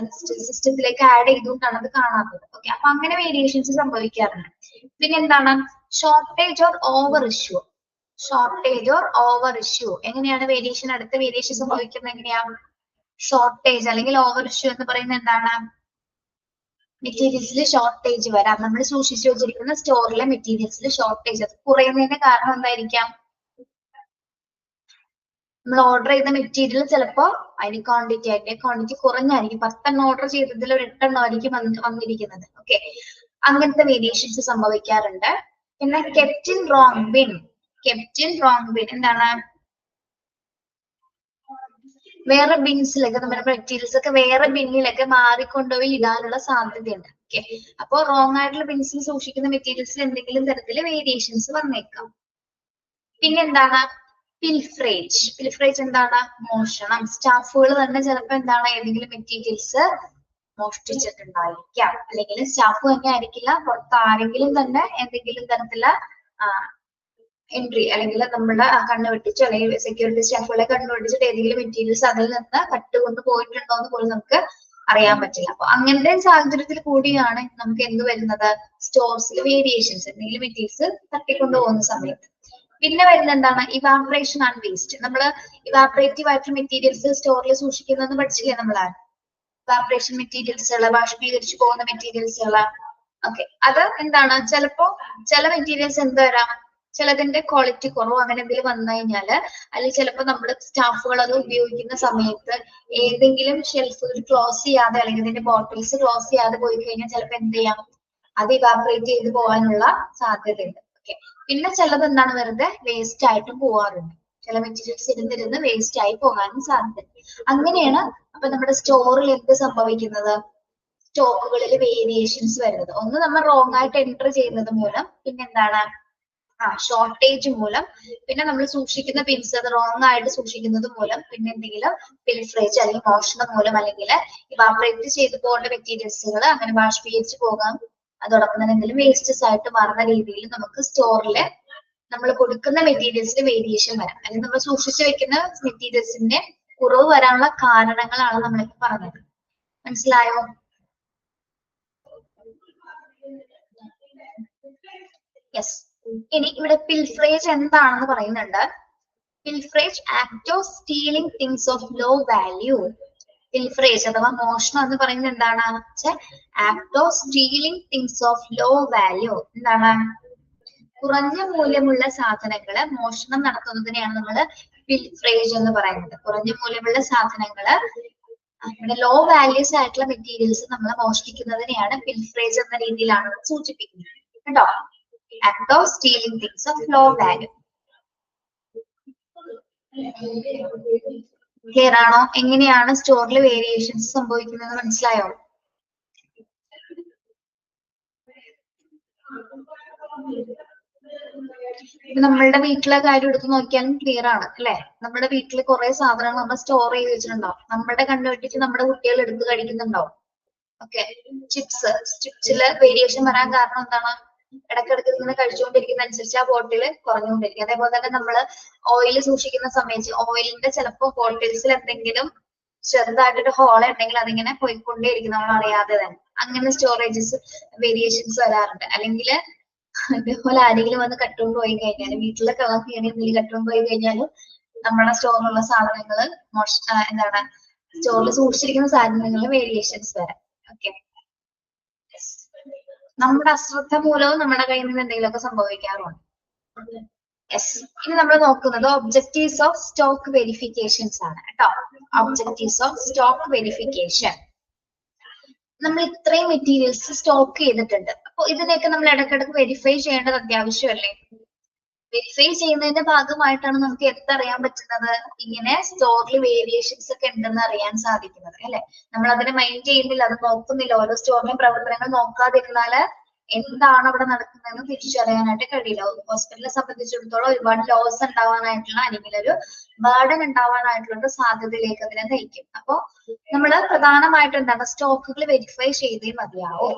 സിസ്റ്റത്തിലേക്ക് ആഡ് ചെയ്തുകൊണ്ടാണ് അത് കാണാത്തത്. ഓക്കെ, അപ്പൊ അങ്ങനെ വേരിയേഷൻസ് സംഭവിക്കാറുണ്ട്. പിന്നെ എന്താണ്, shortage or over issue. Shortage or over issue എങ്ങനെയാണ് വേരിയേഷൻ, അടുത്ത വേരിയേഷൻ സംഭവിക്കുന്നത് എങ്ങനെയാണ്? ഷോർട്ടേജ് അല്ലെങ്കിൽ ഓവർ ഇഷ്യൂ എന്ന് പറയുന്നത് എന്താണ്? മെറ്റീരിയൽസിൽ ഷോർട്ടേജ് വരാം. നമ്മൾ സൂക്ഷിച്ചു വെച്ചിരിക്കുന്ന സ്റ്റോറിലെ മെറ്റീരിയൽസിൽ ഷോർട്ടേജ്, അത് കുറയുന്നതിന്റെ കാരണം എന്തായിരിക്കാം? നമ്മൾ ഓർഡർ ചെയ്ത മെറ്റീരിയൽ ചിലപ്പോ അതിന്റെ ക്വാണ്ടിറ്റി കുറഞ്ഞായിരിക്കും. 10 ഓർഡർ ചെയ്തതിൽ ഒരു 8 ആയിരിക്കും വന്നിരിക്കുന്നത്. ഓക്കെ, അങ്ങനത്തെ വേരിയേഷൻസ് സംഭവിക്കാറുണ്ട്. പിന്നെ kept in wrong bin. Kept in wrong bin എന്താണ്? വേറെ ബിൻസിലൊക്കെ നമ്മുടെ മെറ്റീരിയൽസ് ഒക്കെ വേറെ ബിന്നിലൊക്കെ മാറിക്കൊണ്ടുപോയി ഇടാനുള്ള സാധ്യതയുണ്ട്. ഓക്കെ, അപ്പൊ റോങ് ആയിട്ടുള്ള ബിൻസിൽ സൂക്ഷിക്കുന്ന മെറ്റീരിയൽസിൽ എന്തെങ്കിലും തരത്തില് വേരിയേഷൻസ് വന്നേക്കാം. പിന്നെന്താണ്, പിൽഫ്രേജ്. പിൽഫ്രേജ് എന്താണ്? മോഷണം. സ്റ്റാഫുകൾ തന്നെ ചിലപ്പോ എന്താണ്, ഏതെങ്കിലും മെറ്റീരിയൽസ് മോഷ്ടിച്ചിട്ടുണ്ടായിരിക്കാം, അല്ലെങ്കിൽ സ്റ്റാഫ് തന്നെ ആയിരിക്കില്ല, പുറത്ത് ആരെങ്കിലും തന്നെ എന്തെങ്കിലും തരത്തിലുള്ള എൻട്രി, അല്ലെങ്കിൽ നമ്മുടെ കണ്ണ് വെട്ടിച്ചോ അല്ലെങ്കിൽ സെക്യൂരിറ്റി സ്റ്റാഫുകളെ കണ്ണ് വെട്ടിച്ചിട്ട് ഏതെങ്കിലും മെറ്റീരിയൽസ് അതിൽ നിന്ന് കട്ടുകൊണ്ട് പോയിട്ടുണ്ടോ എന്ന് പോലും നമുക്ക് അറിയാൻ പറ്റില്ല. അപ്പൊ അങ്ങനത്തെ സാഹചര്യത്തിൽ കൂടിയാണ് നമുക്ക് എന്ത് വരുന്നത്, സ്റ്റോർസിൽ വേരിയേഷൻസ്, എന്തെങ്കിലും മെറ്റീരിയൽസ് തട്ടിക്കൊണ്ടു പോകുന്ന സമയത്ത്. പിന്നെ വരുന്ന എന്താണ്, ഇവാപറേഷൻ ആൻഡ് വേസ്റ്റ്. നമ്മൾ ഇവാപറേറ്റീവ് ആയിട്ടുള്ള മെറ്റീരിയൽസ് സ്റ്റോറിൽ സൂക്ഷിക്കുന്നതെന്ന് പഠിച്ചില്ലേ നമ്മളാണ്. ഇവാപറേഷൻ മെറ്റീരിയൽസുകള്, ബാഷ്പീകരിച്ചു പോകുന്ന മെറ്റീരിയൽസുകള്. ഓക്കെ, അത് എന്താണ്, ചിലപ്പോ ചില മെറ്റീരിയൽസ് എന്ത് വരാം, ചിലതിന്റെ ക്വാളിറ്റി കുറവ് അങ്ങനെ എന്തെങ്കിലും വന്നു കഴിഞ്ഞാല്, അല്ലെങ്കിൽ ചിലപ്പോൾ നമ്മൾ സ്റ്റാഫുകൾ അത് ഉപയോഗിക്കുന്ന സമയത്ത് ഏതെങ്കിലും ഷെൽഫുകൾ ക്ലോസ് ചെയ്യാതെ, അല്ലെങ്കിൽ ഇതിന്റെ ബോട്ടിൽസ് ക്ലോസ് ചെയ്യാതെ പോയി കഴിഞ്ഞാൽ ചിലപ്പോൾ എന്ത് ചെയ്യാം, അത് ഇവാപറേറ്റ് ചെയ്ത് പോകാനുള്ള സാധ്യതയുണ്ട്. ഓക്കെ, പിന്നെ ചിലത് എന്താണ്, വെറുതെ വേസ്റ്റ് ആയിട്ടും പോവാറുണ്ട്. ചില മെറ്റീരിയൽസ് ഇരുന്നിരുന്ന് വേസ്റ്റ് ആയി പോകാനും സാധ്യത. അങ്ങനെയാണ് അപ്പൊ നമ്മുടെ സ്റ്റോറിൽ എന്ത് സംഭവിക്കുന്നത്, സ്റ്റോക്കുകളിൽ വേരിയേഷൻസ് വരുന്നത്. ഒന്ന് നമ്മൾ റോങ് ആയിട്ട് എൻറ്റർ ചെയ്യുന്നത് മൂലം, പിന്നെന്താണ്, ഷോർട്ടേജ് മൂലം, പിന്നെ നമ്മൾ സൂക്ഷിക്കുന്ന പിൻസ് അത് റോങ് ആയിട്ട് സൂക്ഷിക്കുന്നത് മൂലം, പിന്നെ എന്തെങ്കിലും പിൽഫ്രേജ് അല്ലെങ്കിൽ മോഷണം മൂലം, അല്ലെങ്കിൽ ഇവാപറേറ്റ് ചെയ്തു പോകേണ്ട മെറ്റീരിയൽസുകൾ അങ്ങനെ ബാഷ്പീകരിച്ച് പോകാം. അതോടൊപ്പം തന്നെ എന്തെങ്കിലും വേസ്റ്റസ് ആയിട്ട് മാറുന്ന രീതിയിൽ നമുക്ക് സ്റ്റോറിൽ നമ്മൾ കൊടുക്കുന്ന മെറ്റീരിയൽസിന് വേരിയേഷൻ വരാം, അല്ലെങ്കിൽ നമ്മൾ സൂക്ഷിച്ചു വെക്കുന്ന മെറ്റീരിയൽസിന്റെ കുറവ് വരാനുള്ള കാരണങ്ങളാണ് നമ്മളിപ്പോ പറഞ്ഞത്. മനസ്സിലായോ? യെസ്. ഇനി ഇവിടെ പിൽഫ്രേജ് എന്താണെന്ന് പറയുന്നുണ്ട്. Pilferage, act of stealing things of low value. Pilferage അഥവാ മോഷണം എന്ന് പറയുന്നത് എന്താണ്, act of stealing things of low value. എന്താണ്, കുറഞ്ഞ മൂല്യമുള്ള സാധനങ്ങള് മോഷണം നടത്തുന്നതിനെയാണ് നമ്മൾ പിൽഫ്രേജ് എന്ന് പറയുന്നത്. കുറഞ്ഞ മൂല്യമുള്ള സാധനങ്ങള് ഇവിടെ ലോ വാല്യൂസ് ആയിട്ടുള്ള മെറ്റീരിയൽസ് നമ്മൾ മോഷ്ടിക്കുന്നതിനെയാണ് പിൽഫ്രേജ് എന്ന രീതിയിലാണ് സൂചിപ്പിക്കുന്നത് കേട്ടോ. Act of stealing things of low value. Clear ആണോ? എങ്ങനെയാണ് സ്റ്റോറിൽ വേരിയേഷൻസ് സംഭവിക്കുന്നത് മനസ്സിലായോ? നമ്മളുടെ വീട്ടിലെ കാര്യം എടുത്ത് നോക്കിയാലും ക്ലിയർ ആണ് അല്ലെ. നമ്മുടെ വീട്ടിൽ കുറെ സാധനങ്ങൾ നമ്മൾ സ്റ്റോർ ചെയ്ത് വെച്ചിട്ടുണ്ടാവും. നമ്മുടെ കണ്ണു വെട്ടിച്ച് നമ്മുടെ കുട്ടികൾ എടുത്ത് കഴിക്കുന്നുണ്ടാവും. ഓക്കെ, ചിപ്സില് വേരിയേഷൻ വരാൻ കാരണം എന്താണ്? ഇടക്കിടക്ക് ഇങ്ങനെ കഴിച്ചുകൊണ്ടിരിക്കുന്ന അനുസരിച്ച് ആ ബോട്ടിൽ കുറഞ്ഞുകൊണ്ടിരിക്കും. അതേപോലെ തന്നെ നമ്മൾ ഓയിൽ സൂക്ഷിക്കുന്ന സമയത്ത് ഓയിലിന്റെ ചിലപ്പോൾ ബോട്ടിൽസിൽ എന്തെങ്കിലും ചെറുതായിട്ടൊരു ഹോൾ ഉണ്ടെങ്കിൽ അതിങ്ങനെ പോയിക്കൊണ്ടേയിരിക്കും നമ്മൾ അറിയാതെ തന്നെ. അങ്ങനെ സ്റ്റോറേജസ് വേരിയേഷൻസ് വരാറുണ്ട്. അല്ലെങ്കിൽ അതേപോലെ ആരെങ്കിലും വന്ന് കട്ടുകൊണ്ട് പോയി കഴിഞ്ഞാൽ, വീട്ടിലെ കളർ എന്തെങ്കിലും കട്ടുകൊണ്ട് പോയി കഴിഞ്ഞാലും നമ്മുടെ സ്റ്റോറിലുള്ള സാധനങ്ങള് എന്താണ് സ്റ്റോറിൽ സൂക്ഷിച്ചിരിക്കുന്ന സാധനങ്ങളിൽ വേരിയേഷൻസ് വരാം. ഓക്കെ, നമ്മുടെ അശ്രദ്ധ മൂലവും നമ്മുടെ കയ്യിൽ നിന്ന് എന്തെങ്കിലുമൊക്കെ സംഭവിക്കാറുണ്ട്. യെസ്, ഇനി നമ്മൾ നോക്കുന്നത് ഒബ്ജക്റ്റീവ്സ് ഓഫ് സ്റ്റോക്ക് വെരിഫിക്കേഷൻസ് ആണ് കേട്ടോ. Objectives of stock verification. നമ്മൾ ഇത്രയും മെറ്റീരിയൽസ് സ്റ്റോക്ക് ചെയ്തിട്ടുണ്ട്. അപ്പൊ ഇതിനെയൊക്കെ നമ്മൾ ഇടയ്ക്കിടയ്ക്ക് വെരിഫൈ ചെയ്യേണ്ടത് അത്യാവശ്യമല്ലേ? വെരിഫൈ ചെയ്യുന്നതിന്റെ ഭാഗമായിട്ടാണ് നമുക്ക് എന്തറിയാൻ പറ്റുന്നത്? ഇങ്ങനെ സ്റ്റോറിൽ വേരിയേഷൻസ് ഒക്കെ ഉണ്ടെന്ന് അറിയാൻ സാധിക്കുന്നത് അല്ലെ. നമ്മൾ അതിനെ മൈൻഡ് ചെയ്യുന്നില്ല, അത് നോക്കുന്നില്ല. ഓരോ സ്റ്റോറിലെയും പ്രവർത്തനങ്ങൾ നോക്കാതിരുന്നാല് എന്താണ് അവിടെ നടക്കുന്നതെന്ന് തിരിച്ചറിയാനായിട്ട് കഴിയില്ല. ഹോസ്പിറ്റലിനെ സംബന്ധിച്ചിടത്തോളം ഒരുപാട് ലോസ് ഉണ്ടാവാനായിട്ടുള്ള അല്ലെങ്കിൽ ഒരു ബർഡൻ ഉണ്ടാവാനായിട്ടുള്ള സാധ്യതയിലേക്ക് അതിനെ നയിക്കും. അപ്പൊ നമ്മൾ പ്രധാനമായിട്ട് എന്താണ് സ്റ്റോക്കുകൾ വെരിഫൈ ചെയ്തേ മതിയാവും.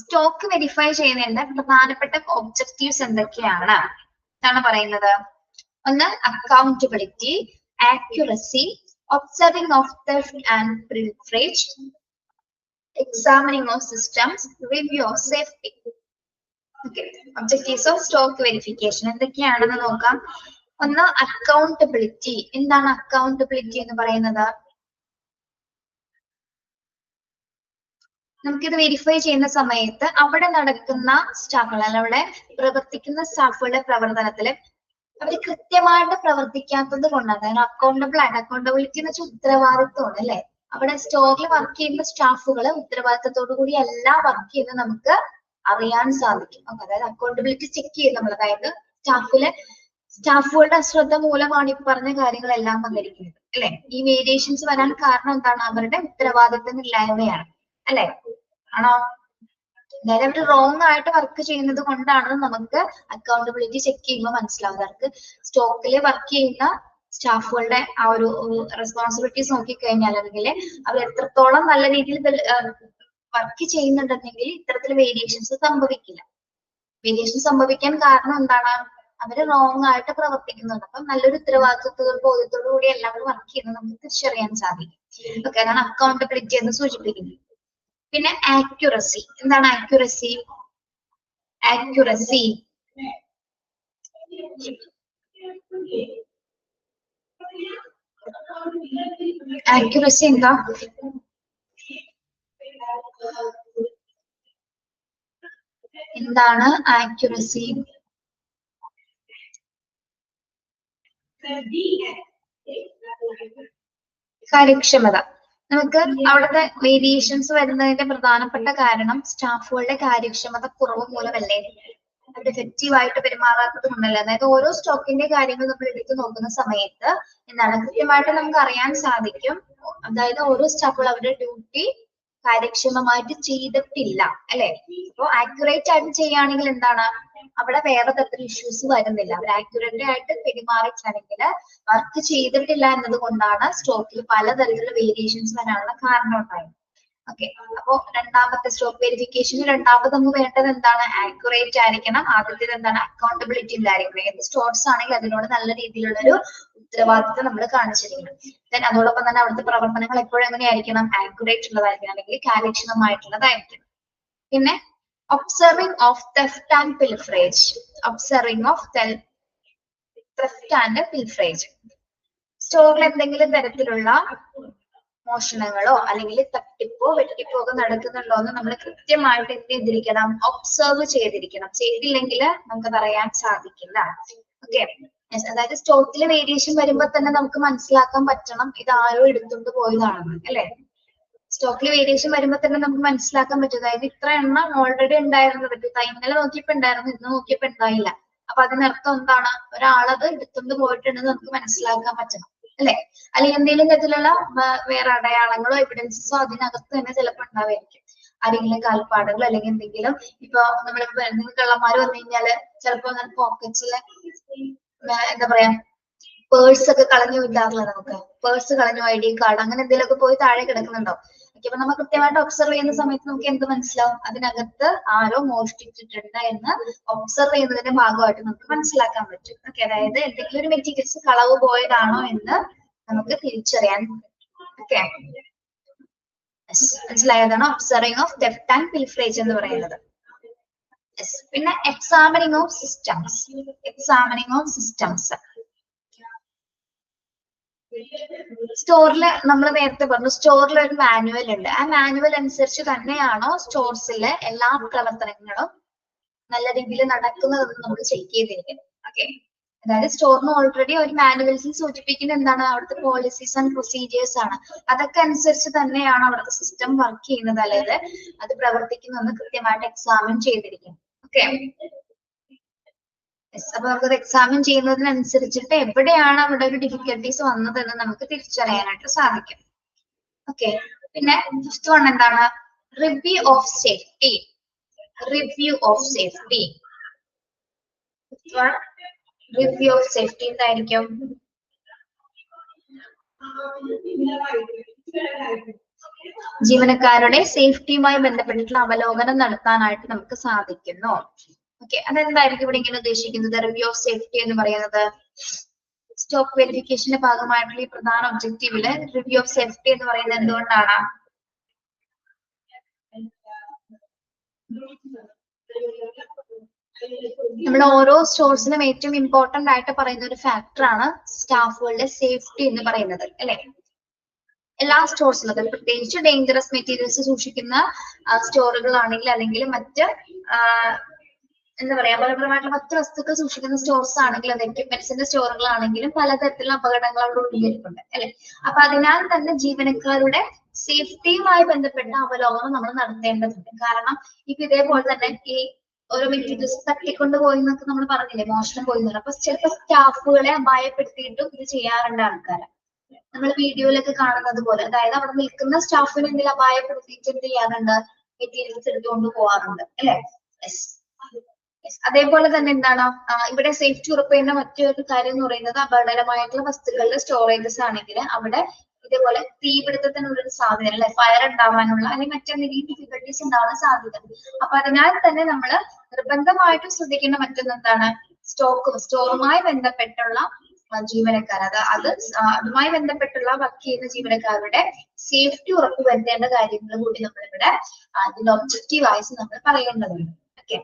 സ്റ്റോക്ക് വെരിഫൈ ചെയ്യുന്നതിന്റെ പ്രധാനപ്പെട്ട ഒബ്ജക്റ്റീവ്സ് എന്തൊക്കെയാണ് എന്നാണ് പറയുന്നത്? ഒന്ന് accountability, accuracy, observing of theft and pilferage, examining of systems, review of safety. Okay, objectives of stock verification എന്തൊക്കെയാണെന്ന് നോക്കാം. ഒന്ന് അക്കൗണ്ടബിലിറ്റി. എന്താണ് അക്കൗണ്ടബിലിറ്റി എന്ന് പറയുന്നത്? നമുക്കിത് വെരിഫൈ ചെയ്യുന്ന സമയത്ത് അവിടെ നടക്കുന്ന സ്റ്റാഫുകൾ, അവിടെ പ്രവർത്തിക്കുന്ന സ്റ്റാഫുകളുടെ പ്രവർത്തനത്തില് അവർ കൃത്യമായിട്ട് പ്രവർത്തിക്കാത്തത് കൊണ്ടാണ്. അതായത് അക്കൗണ്ടബിലിറ്റി എന്ന് വെച്ചാൽ ഉത്തരവാദിത്വമാണ് അല്ലെ. അവിടെ സ്റ്റോറിൽ വർക്ക് ചെയ്യുന്ന സ്റ്റാഫുകൾ ഉത്തരവാദിത്തത്തോടു കൂടി എല്ലാം വർക്ക് ചെയ്യുന്നത് നമുക്ക് അറിയാൻ സാധിക്കും. അതായത് അക്കൗണ്ടബിലിറ്റി ചെക്ക് ചെയ്ത് നമ്മൾ, അതായത് സ്റ്റാഫുകളുടെ അശ്രദ്ധ മൂലമാണ് ഈ പറഞ്ഞ കാര്യങ്ങളെല്ലാം വന്നിരിക്കുന്നത് അല്ലെ. ഈ വേരിയേഷൻസ് വരാൻ കാരണം എന്താണ്? അവരുടെ ഉത്തരവാദിത്തമില്ലായ്മയാണ് അല്ലെ. ആണോ? അതായത് അവർ റോങ് ആയിട്ട് വർക്ക് ചെയ്യുന്നത് കൊണ്ടാണ് നമുക്ക് അക്കൗണ്ടബിലിറ്റി ചെക്ക് ചെയ്യുമ്പോൾ മനസ്സിലാവുന്നത്. അവർക്ക് സ്റ്റോക്കിൽ വർക്ക് ചെയ്യുന്ന സ്റ്റാഫുകളുടെ ആ ഒരു റെസ്പോൺസിബിലിറ്റീസ് നോക്കിക്കഴിഞ്ഞാൽ അല്ലെങ്കിൽ അവർ എത്രത്തോളം നല്ല രീതിയിൽ വർക്ക് ചെയ്യുന്നുണ്ടെങ്കിൽ ഇത്തരത്തിൽ വേരിയേഷൻസ് സംഭവിക്കില്ല. വേരിയേഷൻ സംഭവിക്കാൻ കാരണം എന്താണ്? അവര് റോങ് ആയിട്ട് പ്രവർത്തിക്കുന്നുണ്ട്. അപ്പം നല്ലൊരു ബോധ്യത്തോടു കൂടി എല്ലാവരും വർക്ക് ചെയ്യുന്നത് നമുക്ക് തിരിച്ചറിയാൻ സാധിക്കും. ഓക്കെ, അതാണ് അക്കൗണ്ടബിലിറ്റി എന്ന് സൂചിപ്പിക്കുന്നത്. പിന്നെ ആക്യുറസി. എന്താണ് ആക്യുറസി? ആക്യുറസി ആക്യുറസി എന്താ? എന്താണ് ആക്യുറസി? കാര്യക്ഷമത. നമുക്ക് അവിടുത്തെ വേരിയേഷൻസ് വരുന്നതിന്റെ പ്രധാനപ്പെട്ട കാരണം സ്റ്റാഫുകളുടെ കാര്യക്ഷമത കുറവ് മൂലമല്ലേ? അവർ എഫക്റ്റീവ് ആയിട്ട് പെരുമാറാത്തത് കൊണ്ടല്ലേ? അതായത് ഓരോ സ്റ്റോക്കിന്റെ കാര്യങ്ങൾ നമ്മൾ എടുത്തു നോക്കുന്ന സമയത്ത് എന്താണ് കൃത്യമായിട്ട് നമുക്ക് അറിയാൻ സാധിക്കും. അതായത് ഓരോ സ്റ്റാഫുകൾ അവരുടെ ഡ്യൂട്ടി കാര്യക്ഷമമായിട്ട് ചെയ്തിട്ടില്ല അല്ലെ. അപ്പൊ ആക്യുറേറ്റ് ആയിട്ട് ചെയ്യുകയാണെങ്കിൽ എന്താണ് അവിടെ വേറെ തരത്തിൽ ഇഷ്യൂസ് വരുന്നില്ല. അവർ ആക്യുറേറ്റ് ആയിട്ട് പെരുമാറിയിട്ടാണെങ്കിൽ വർക്ക് ചെയ്തിട്ടില്ല എന്നത് കൊണ്ടാണ് സ്റ്റോക്കിൽ പലതരത്തിലുള്ള വേരിയേഷൻസ് വരാനുള്ള കാരണം ഉണ്ടായത്. ഓക്കെ, അപ്പോ രണ്ടാമത്തെ സ്റ്റോക്ക് വെരിഫിക്കേഷന് രണ്ടാമത് നമുക്ക് വേണ്ടത് എന്താണ്? ആക്യുറേറ്റ് ആയിരിക്കണം. ആദ്യത്തേത് എന്താണ്? അക്കൗണ്ടബിലിറ്റി ഉണ്ടായിരിക്കണം. ഏത് സ്റ്റോർസ് ആണെങ്കിൽ അതിനോട് നല്ല രീതിയിലുള്ള ഒരു ഉത്തരവാദിത്വം നമ്മൾ കാണിച്ചിരിക്കണം. ദെൻ അതോടൊപ്പം തന്നെ അവിടുത്തെ പ്രവർത്തനങ്ങൾ എപ്പോഴും എങ്ങനെയായിരിക്കണം? ആക്യുറേറ്റ് ഉള്ളതായിരിക്കണം അല്ലെങ്കിൽ കാര്യക്ഷമമായിട്ടുള്ളതായിരിക്കണം. പിന്നെ observing of theft and pilferage. Observing of theft and pilferage. സ്റ്റോറിൽ എന്തെങ്കിലും തരത്തിലുള്ള മോഷണങ്ങളോ അല്ലെങ്കിൽ തട്ടിപ്പോ വെട്ടിപ്പോ ഒക്കെ നടക്കുന്നുണ്ടോ എന്ന് നമ്മൾ കൃത്യമായിട്ട് എന്ത് ചെയ്തിരിക്കണം? ഒബ്സർവ് ചെയ്തിരിക്കണം. ചെയ്തില്ലെങ്കിൽ നമുക്കത് അറിയാൻ സാധിക്കില്ല. ഓക്കെ, അതായത് സ്റ്റോക്കിലെ വേരിയേഷൻ വരുമ്പോൾ തന്നെ നമുക്ക് മനസ്സിലാക്കാൻ പറ്റണം ഇത് ആരോ എടുത്തുകൊണ്ട് പോയതാണെന്ന് അല്ലെ. സ്റ്റോക്കിൽ വേരിയേഷൻ വരുമ്പോൾ തന്നെ നമുക്ക് മനസ്സിലാക്കാൻ പറ്റും. അതായത് ഇത്ര എണ്ണം ഓൾറെഡി ഉണ്ടായിരുന്നത് ഇന്നലെ നോക്കിയപ്പോ ഉണ്ടായിരുന്നു, ഇന്ന് നോക്കിയപ്പോ ഉണ്ടായില്ല. അപ്പൊ അതിനർത്ഥം എന്താണ്, ഒരാളത് എടുത്തുകൊണ്ട് പോയിട്ടുണ്ടെന്ന് നമുക്ക് മനസ്സിലാക്കാൻ പറ്റണം അല്ലെ. അല്ലെങ്കിൽ എന്തെങ്കിലും തരത്തിലുള്ള വേറെ അടയാളങ്ങളോ എവിഡൻസോ അതിനകത്ത് തന്നെ ചിലപ്പോൾ ഉണ്ടാവായിരിക്കും. ആരെങ്കിലും കാൽപ്പാടുകൾ അല്ലെങ്കിൽ എന്തെങ്കിലും. ഇപ്പൊ നമ്മളിപ്പോ കള്ളന്മാര് വന്നു കഴിഞ്ഞാല് ചിലപ്പോ പോക്കറ്റ്സിലെ എന്താ പറയാ പേഴ്സ് ഒക്കെ കളഞ്ഞു വിടാറില്ല. നമുക്ക് പേഴ്സ് കളഞ്ഞു, ID കാർഡ് അങ്ങനെ എന്തെങ്കിലുമൊക്കെ പോയി താഴെ കിടക്കുന്നുണ്ടോ. അപ്പൊ നമ്മൾ കൃത്യമായിട്ട് ഒബ്സർവ് ചെയ്യുന്ന സമയത്ത് നമുക്ക് എന്ത് മനസ്സിലാവും, അതിനകത്ത് ആരോ മോഷ്ടിച്ചിട്ടുണ്ട് എന്ന് ഒബ്സർവ് ചെയ്യുന്നതിന്റെ ഭാഗമായിട്ട് നമുക്ക് മനസ്സിലാക്കാൻ പറ്റും. ഓക്കെ, അതായത് എന്തെങ്കിലും ഒരു മെറ്റീരിയൽസ് കളവ് പോയതാണോ എന്ന് നമുക്ക് തിരിച്ചറിയാൻ പറ്റും. ഓക്കെ, മനസ്സിലായതാണ് observing of theft and pilferage എന്ന് പറയുന്നത്. പിന്നെ examining of systems. Examining of systems സ്റ്റോറിൽ നമ്മൾ നേരത്തെ പറഞ്ഞു, സ്റ്റോറിൽ ഒരു മാനുവൽ ഉണ്ട്. ആ മാനുവൽ അനുസരിച്ച് തന്നെയാണോ സ്റ്റോർസിലെ എല്ലാ പ്രവർത്തനങ്ങളും നല്ല രീതിയിൽ നടക്കുന്നതെന്ന് നമ്മൾ ചെക്ക് ചെയ്തിരിക്കണം. ഓക്കെ, അതായത് സ്റ്റോറിന് ഓൾറെഡി ഒരു മാനുവൽസിൽ സൂചിപ്പിക്കുന്ന എന്താണ്, അവിടുത്തെ പോളിസീസ് ആൻഡ് പ്രൊസീജിയേഴ്സ് ആണ്. അതൊക്കെ അനുസരിച്ച് തന്നെയാണ് അവിടുത്തെ സിസ്റ്റം വർക്ക് ചെയ്യുന്നത്, അതായത് അത് പ്രവർത്തിക്കുന്നതെന്ന് കൃത്യമായിട്ട് എക്സാമിൻ ചെയ്തിരിക്കും. ഓക്കെ, അപ്പൊ നമുക്കത് എക്സാമിൻ ചെയ്യുന്നതിനനുസരിച്ചിട്ട് എവിടെയാണ് അവിടെ ഒരു ഡിഫിക്കൽട്ടീസ് വന്നതെന്ന് നമുക്ക് തിരിച്ചറിയാനായിട്ട് സാധിക്കും. ഓക്കെ, പിന്നെ ഫിഫ്ത്ത് വൺ എന്താണ്, review of safety. Review of safety. Review of safety എന്തായിരിക്കും? ജീവനക്കാരുടെ സേഫ്റ്റിയുമായി ബന്ധപ്പെട്ടിട്ടുള്ള അവലോകനം നടത്താനായിട്ട് നമുക്ക് സാധിക്കുന്നു. ഓക്കെ, അതെന്തായിരിക്കും ഇവിടെ ഇങ്ങനെ ഉദ്ദേശിക്കുന്നത്? റിവ്യൂ ഓഫ് സേഫ്റ്റി എന്ന് പറയുന്നത് സ്റ്റോക്ക് വെരിഫിക്കേഷന്റെ ഭാഗമായിട്ടുള്ള ഈ പ്രധാന ഒബ്ജക്റ്റീവില് റിവ്യൂ ഓഫ് സേഫ്റ്റി എന്ന് പറയുന്നത് എന്തുകൊണ്ടാണ്? നമ്മുടെ ഓരോ സ്റ്റോഴ്സിനും ഏറ്റവും ഇമ്പോർട്ടന്റ് ആയിട്ട് പറയുന്ന ഒരു ഫാക്ടറാണ് സ്റ്റാഫുകളുടെ സേഫ്റ്റി എന്ന് പറയുന്നത് അല്ലെ. എല്ലാ സ്റ്റോഴ്സിലും, അതായത് പ്രത്യേകിച്ച് ഡേഞ്ചറസ് മെറ്റീരിയൽസ് സൂക്ഷിക്കുന്ന സ്റ്റോറുകളാണെങ്കിൽ അല്ലെങ്കിൽ മറ്റ് എന്താ പറയാ ഫലപ്രദമായിട്ടുള്ള മറ്റ് വസ്തുക്കൾ സൂക്ഷിക്കുന്ന സ്റ്റോർസ് ആണെങ്കിലും അത് എക്യുപ്മെന്റ്സിന്റെ സ്റ്റോറുകളാണെങ്കിലും പലതരത്തിലുള്ള അപകടങ്ങൾ അവിടെ ഉള്ളിലിരിപ്പുണ്ട് അല്ലെ. അപ്പൊ അതിനാൽ തന്നെ ജീവനക്കാരുടെ സേഫ്റ്റിയുമായി ബന്ധപ്പെട്ട അവലോകനം നമ്മൾ നടത്തേണ്ടതുണ്ട്. കാരണം ഇപ്പൊ ഇതേപോലെ തന്നെ ഈ ഓരോ മെറ്റീരിയൽസ് തട്ടിക്കൊണ്ട് പോയി എന്നൊക്കെ നമ്മൾ പറഞ്ഞില്ലേ, മോഷണം പോയി. അപ്പൊ ചിലപ്പോൾ സ്റ്റാഫുകളെ ഭയപ്പെടുത്തിയിട്ടും ഇത് ചെയ്യാറുണ്ട് ആൾക്കാരെ. നമ്മൾ വീഡിയോയിലൊക്കെ കാണുന്നത് പോലെ, അതായത് അവിടെ നിൽക്കുന്ന സ്റ്റാഫിനെ എന്തെങ്കിലും അപായപ്പെടുത്തിയിട്ട് എന്ത് ചെയ്യാറുണ്ട്, മെറ്റീരിയൽസ് എടുത്തുകൊണ്ട് പോവാറുണ്ട് അല്ലെ. അതേപോലെ തന്നെ എന്താണ് ഇവിടെ സേഫ്റ്റി ഉറപ്പുവരുന്ന മറ്റൊരു കാര്യം എന്ന് പറയുന്നത്, അപകടകരമായിട്ടുള്ള വസ്തുക്കളുടെ സ്റ്റോറേജസ് ആണെങ്കിൽ അവിടെ ഇതേപോലെ തീപിടുത്തത്തിനുള്ളൊരു സാധ്യത അല്ലെ, ഫയർ ഉണ്ടാവാനുള്ള അല്ലെങ്കിൽ മറ്റെന്തെങ്കിലും ഡിഫിക്കൽട്ടീസ് ഉണ്ടാവാൻ സാധ്യത. അപ്പൊ അതിനാൽ തന്നെ നമ്മൾ നിർബന്ധമായിട്ടും ശ്രദ്ധിക്കേണ്ട മറ്റൊന്ന് എന്താണ്, സ്റ്റോറുമായി ബന്ധപ്പെട്ടുള്ള ജീവനക്കാർ, അതുമായി ബന്ധപ്പെട്ടുള്ള വർക്ക് ചെയ്യുന്ന ജീവനക്കാരുടെ സേഫ്റ്റി ഉറപ്പുവരുത്തേണ്ട കാര്യങ്ങൾ കൂടി നമ്മളിവിടെ അതിന്റെ ഒബ്ജക്റ്റീവ് വൈസ് നമ്മൾ പറയേണ്ടതുണ്ട്. ഓക്കെ,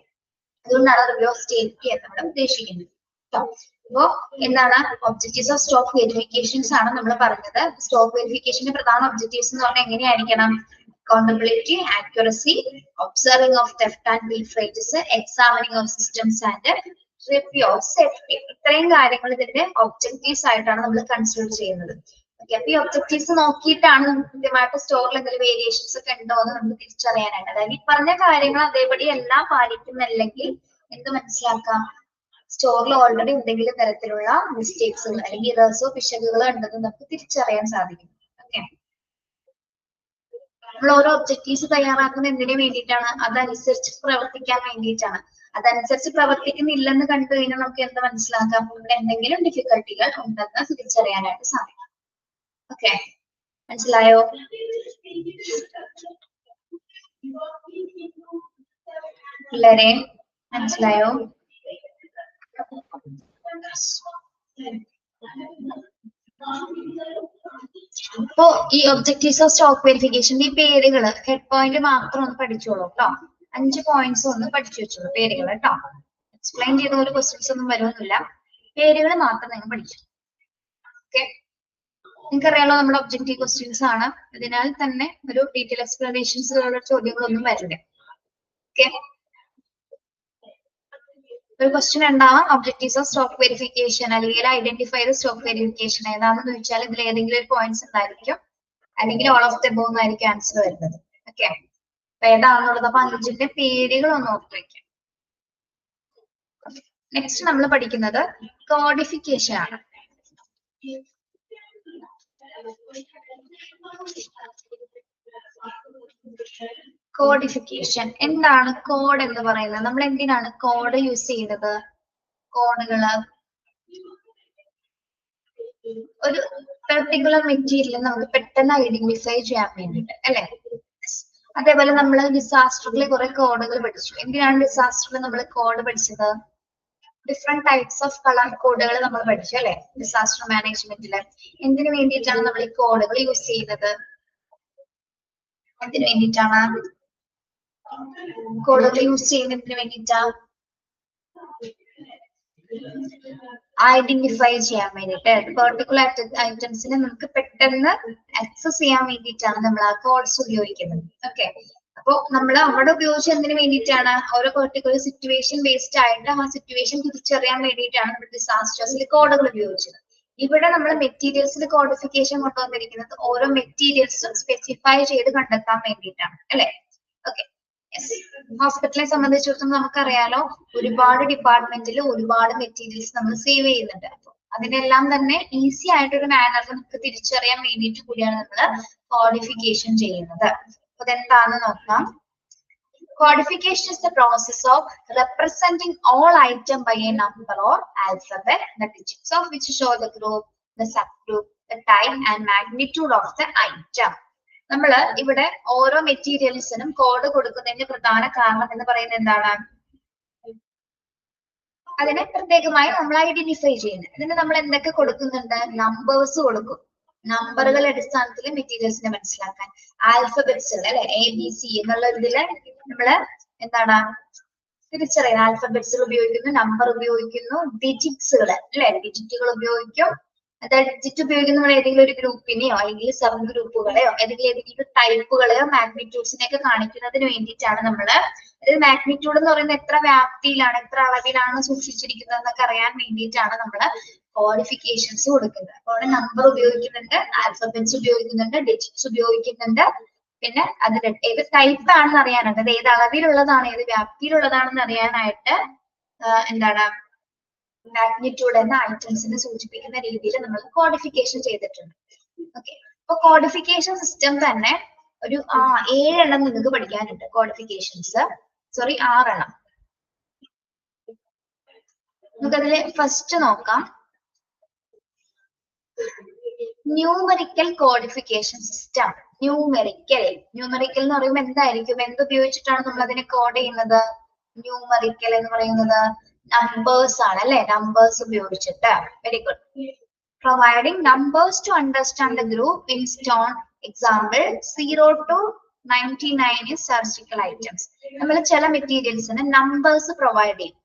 അതുകൊണ്ടാണ് റിവ്യൂ ഓഫ് സേഫ്റ്റി എന്ന് നമ്മൾ ഉദ്ദേശിക്കുന്നത്. അപ്പോ എന്താണ് ഒബ്ജക്റ്റീവ്സ് ഓഫ് സ്റ്റോക്ക് വെരിഫിക്കേഷൻസ് ആണ് നമ്മൾ പറഞ്ഞത്. സ്റ്റോക്ക് വെരിഫിക്കേഷന്റെ പ്രധാന ഒബ്ജക്റ്റീവ്സ് എന്ന് പറഞ്ഞാൽ എങ്ങനെയായിരിക്കണം? Accountability, accuracy, observing of theft and pilferages, examining of systems and review of safety. ഇത്രയും കാര്യങ്ങൾ ഇതിന്റെ ഒബ്ജക്റ്റീവ്സ് ആയിട്ടാണ് നമ്മൾ കൺസിഡർ ചെയ്യുന്നത്. ഓക്കെ, അപ്പൊ ഈ ഒബ്ജക്റ്റീവ്സ് നോക്കിയിട്ടാണ് നമുക്ക് കൃത്യമായിട്ട് സ്റ്റോറിൽ എന്തെങ്കിലും വേരിയേഷൻസ് ഒക്കെ ഉണ്ടോ എന്ന് നമുക്ക് തിരിച്ചറിയാനായിട്ട്. അതായത് ഈ പറഞ്ഞ കാര്യങ്ങൾ അതേപടി എല്ലാം പാലിക്കുന്നില്ലെങ്കിൽ എന്ത് മനസ്സിലാക്കാം, സ്റ്റോറിൽ ഓൾറെഡി എന്തെങ്കിലും തരത്തിലുള്ള മിസ്റ്റേക്സുകൾ അല്ലെങ്കിൽ ഇറേഴ്സോ പിശകുകളോ ഉണ്ടെന്ന് നമുക്ക് തിരിച്ചറിയാൻ സാധിക്കും. ഓക്കെ, നമ്മൾ ഓരോ ഒബ്ജക്റ്റീവ്സ് തയ്യാറാക്കുന്ന എന്തിനു വേണ്ടിയിട്ടാണ്? അതനുസരിച്ച് പ്രവർത്തിക്കാൻ വേണ്ടിയിട്ടാണ്. അതനുസരിച്ച് പ്രവർത്തിക്കുന്നില്ലെന്ന് കണ്ടു കഴിഞ്ഞാൽ നമുക്ക് എന്ത് മനസ്സിലാക്കാം, ഇവിടെ എന്തെങ്കിലും ഡിഫിക്കൽട്ടികൾ ഉണ്ടെന്ന് തിരിച്ചറിയാനായിട്ട് സാധിക്കും. ഓക്കെ, മനസ്സിലായോ? പിള്ളേരെ മനസ്സിലായോ? അപ്പോ ഈ ഒബ്ജക്റ്റീവ്സ് ഓഫ് സ്റ്റോക്ക് വെരിഫിക്കേഷന്റെ ഈ പേരുകള് ഹെഡ് പോയിന്റ് മാത്രം ഒന്ന് പഠിച്ചോളൂ കേട്ടോ. 5 പോയിന്റ്സ് ഒന്ന് പഠിച്ചു വെച്ചോളൂ പേരുകൾ കേട്ടോ. എക്സ്പ്ലെയിൻ ചെയ്ത ഒരു ക്വസ്റ്റ്യൻസ് ഒന്നും വരുമൊന്നുമില്ല, പേരുകൾ മാത്രം നിങ്ങൾ പഠിച്ചു. ഓക്കെ, നിങ്ങൾക്കറിയാലോ നമ്മുടെ ഒബ്ജക്റ്റീവ് ക്വസ്റ്റ്യൻസ് ആണ്, അതിനാൽ തന്നെ ഒരു ഡീറ്റെയിൽ എക്സ്പ്ലനേഷൻസിലുള്ള ചോദ്യങ്ങളൊന്നും വരില്ല. ഓക്കെ, ഒരു ക്വസ്റ്റ്യൻ ഉണ്ടാവാം, ഒബ്ജക്റ്റീവ്സ് ഓഫ് സ്റ്റോക്ക് വെരിഫിക്കേഷൻ അല്ലെങ്കിൽ ഐഡന്റിഫൈ ദ സ്റ്റോക്ക് വെരിഫിക്കേഷൻ ഏതാണെന്ന് ചോദിച്ചാൽ ഇതിൽ ഏതെങ്കിലും ഒരു പോയിന്റ്സ് ഉണ്ടായിരിക്കും, അല്ലെങ്കിൽ ഓൾ ഓഫ് ദ എബോവ് എന്നായിരിക്കും ആൻസർ വരുന്നത്. ഓക്കെ, അപ്പൊ ഏതാണെന്നുള്ളത് അപ്പൊ 5ന്റെ പേരുകൾ ഒന്ന് ഓർത്ത് വയ്ക്കാം. നെക്സ്റ്റ് നമ്മൾ പഠിക്കുന്നത് കോഡിഫിക്കേഷൻ ആണ്. കോഡിഫിക്കേഷൻ എന്താണ്? കോഡ് എന്ന് പറയുന്നത് നമ്മൾ എന്തിനാണ് കോഡ് യൂസ് ചെയ്യുന്നത്? കോഡുകള് ഒരു പെർട്ടിക്കുലർ മെറ്റീരിയൽ നമുക്ക് പെട്ടെന്ന് ഐഡന്റിഫൈ ചെയ്യാൻ വേണ്ടിട്ട് അല്ലെ. അതേപോലെ നമ്മൾ ഡിസാസ്റ്ററിൽ കുറെ കോഡുകൾ പഠിച്ചു. എന്തിനാണ് ഡിസാസ്റ്ററിൽ നമ്മൾ കോഡ് പഠിച്ചത്? ഡിഫറെന്റ് ടൈപ്സ് ഓഫ് കളർ കോഡുകൾ നമ്മൾ പഠിച്ചു അല്ലെ ഡിസാസ്റ്റർ മാനേജ്മെന്റില്. എന്തിനു വേണ്ടിയിട്ടാണ് നമ്മൾ ഈ കോഡുകൾ യൂസ് ചെയ്യുന്നത്? എന്തിനു വേണ്ടിയിട്ടാണ് കോഡുകൾ യൂസ് ചെയ്യുന്നതിന് വേണ്ടിയിട്ടാ? ഐഡന്റിഫൈ ചെയ്യാൻ വേണ്ടിട്ട് പെർട്ടിക്കുലർ ഐറ്റംസിനെ നമുക്ക് പെട്ടെന്ന് ആക്സസ് ചെയ്യാൻ വേണ്ടിയിട്ടാണ് നമ്മൾ ആ കോഡ്സ് ഉപയോഗിക്കുന്നത്. ഓക്കെ, അപ്പൊ നമ്മൾ അവിടെ ഉപയോഗിച്ച് എന്തിനു വേണ്ടിയിട്ടാണ്? ഓരോ പെർട്ടിക്കുലർ സിറ്റുവേഷൻ ബേസ്ഡ് ആയിട്ട് ആ സിറ്റുവേഷൻ തിരിച്ചറിയാൻ വേണ്ടിയിട്ടാണ് നമ്മൾ ഡിസാസ്റ്റേഴ്സിൽ കോഡുകൾ ഉപയോഗിച്ചത്. ഇവിടെ നമ്മൾ മെറ്റീരിയൽസിൽ കോഡിഫിക്കേഷൻ കൊണ്ടുവന്നിരിക്കുന്നത് ഓരോ മെറ്റീരിയൽസും സ്പെസിഫൈ ചെയ്ത് കണ്ടെത്താൻ വേണ്ടിയിട്ടാണ് അല്ലെ. ഓക്കെ, ഹോസ്പിറ്റലിനെ സംബന്ധിച്ചിടത്തോളം നമുക്കറിയാലോ ഒരുപാട് ഡിപ്പാർട്ട്മെന്റിൽ ഒരുപാട് മെറ്റീരിയൽസ് നമ്മൾ സേവ് ചെയ്യുന്നുണ്ട്. അപ്പൊ അതിനെല്ലാം തന്നെ ഈസി ആയിട്ടൊരു മാനറിൽ നമുക്ക് തിരിച്ചറിയാൻ വേണ്ടിയിട്ട് കൂടിയാണ് നമ്മൾ കോഡിഫിക്കേഷൻ ചെയ്യുന്നത്. അപ്പൊ അതെന്താണെന്ന് നോക്കാം. Codification is the process of representing all item by a number or alphabet, the digits of which show the group, the subgroup, the type and magnitude of the item. നമ്മൾ ഇവിടെ ഓരോ മെറ്റീരിയൽസിനും കോഡ് കൊടുക്കുന്നതിന്റെ പ്രധാന കാരണം എന്ന് പറയുന്നത് എന്താണ്? അതിനെ പ്രത്യേകമായി നമ്മൾ ഐഡന്റിഫൈ ചെയ്യുന്നത്. ഇതിന് നമ്മൾ എന്തൊക്കെ കൊടുക്കുന്നുണ്ട്? നമ്പേഴ്സ് കൊടുക്കും. നമ്പറുകളുടെ അടിസ്ഥാനത്തിൽ മെറ്റീരിയൽസിനെ മനസ്സിലാക്കാൻ ആൽഫബറ്റ്സ് അല്ലെ ABC എന്നുള്ള ഇതില് നമ്മള് എന്താണ് തിരിച്ചറിയാൻ ആൽഫബറ്റ്സുകൾ ഉപയോഗിക്കുന്നു, നമ്പർ ഉപയോഗിക്കുന്നു, ഡിജിറ്റ്സുകൾ അല്ലെ ഡിജിറ്റുകൾ ഉപയോഗിക്കും. അതായത് ഡിജിറ്റ് ഉപയോഗിക്കുന്ന നമ്മൾ ഏതെങ്കിലും ഒരു ഗ്രൂപ്പിനെയോ അല്ലെങ്കിൽ സബ് ഗ്രൂപ്പുകളെയോ ഏതെങ്കിലും ടൈപ്പുകളെയോ മാഗ്നിറ്റ്യൂഡ്സിനെയൊക്കെ കാണിക്കുന്നതിന് വേണ്ടിയിട്ടാണ് നമ്മള്. അതായത് മാഗ്നിറ്റ്യൂഡ് എന്ന് പറയുന്നത് എത്ര വ്യാപ്തിയിലാണ് എത്ര അളവിലാണ് സൂക്ഷിച്ചിരിക്കുന്നത് എന്നൊക്കെ അറിയാൻ വേണ്ടിയിട്ടാണ് നമ്മള് കോഡിഫിക്കേഷൻസ് കൊടുക്കുന്നത്. അപ്പോൾ നമ്പർ ഉപയോഗിക്കുന്നുണ്ട്, ആൽഫബറ്റ്സ് ഉപയോഗിക്കുന്നുണ്ട്, ഡിജിറ്റ്സ് ഉപയോഗിക്കുന്നുണ്ട്. പിന്നെ അതിന്റെ ഏത് ടൈപ്പ് ആണെന്ന് അറിയാനുണ്ട്, അത് ഏത് അളവിലുള്ളതാണ് ഏത് വ്യാപ്തിയിലുള്ളതാണെന്ന് അറിയാനായിട്ട് എന്താണ് മാഗ്നിറ്റ്യൂഡ് എന്ന ഐറ്റംസിനെ സൂചിപ്പിക്കുന്ന രീതിയിൽ നമ്മൾ കോഡിഫിക്കേഷൻ ചെയ്തിട്ടുണ്ട്. ഓക്കെ, അപ്പൊ കോഡിഫിക്കേഷൻ സിസ്റ്റം തന്നെ ഒരു 7 എണ്ണം നിങ്ങൾക്ക് പഠിക്കാനുണ്ട്. കോഡിഫിക്കേഷൻസ് 6 എണ്ണം. നമുക്കതില് ഫസ്റ്റ് നോക്കാം. Numerical codification system. ന്യൂമറിക്കൽ എന്ന് പറയുമ്പോൾ എന്തായിരിക്കും? എന്തുപയോഗിച്ചിട്ടാണ് നമ്മൾ അതിനെ കോഡ് ചെയ്യുന്നത്? ന്യൂമറിക്കൽ എന്ന് പറയുന്നത് നമ്പേഴ്സ് ആണ് അല്ലെ. നമ്പേഴ്സ് ഉപയോഗിച്ചിട്ട്. Very good. Providing numbers to understand the group in stone. Example 0 to 99 is surgical items. നമ്മൾ ചില മെറ്റീരിയൽസിന് നമ്പേഴ്സ് പ്രൊവൈഡ് ചെയ്യും.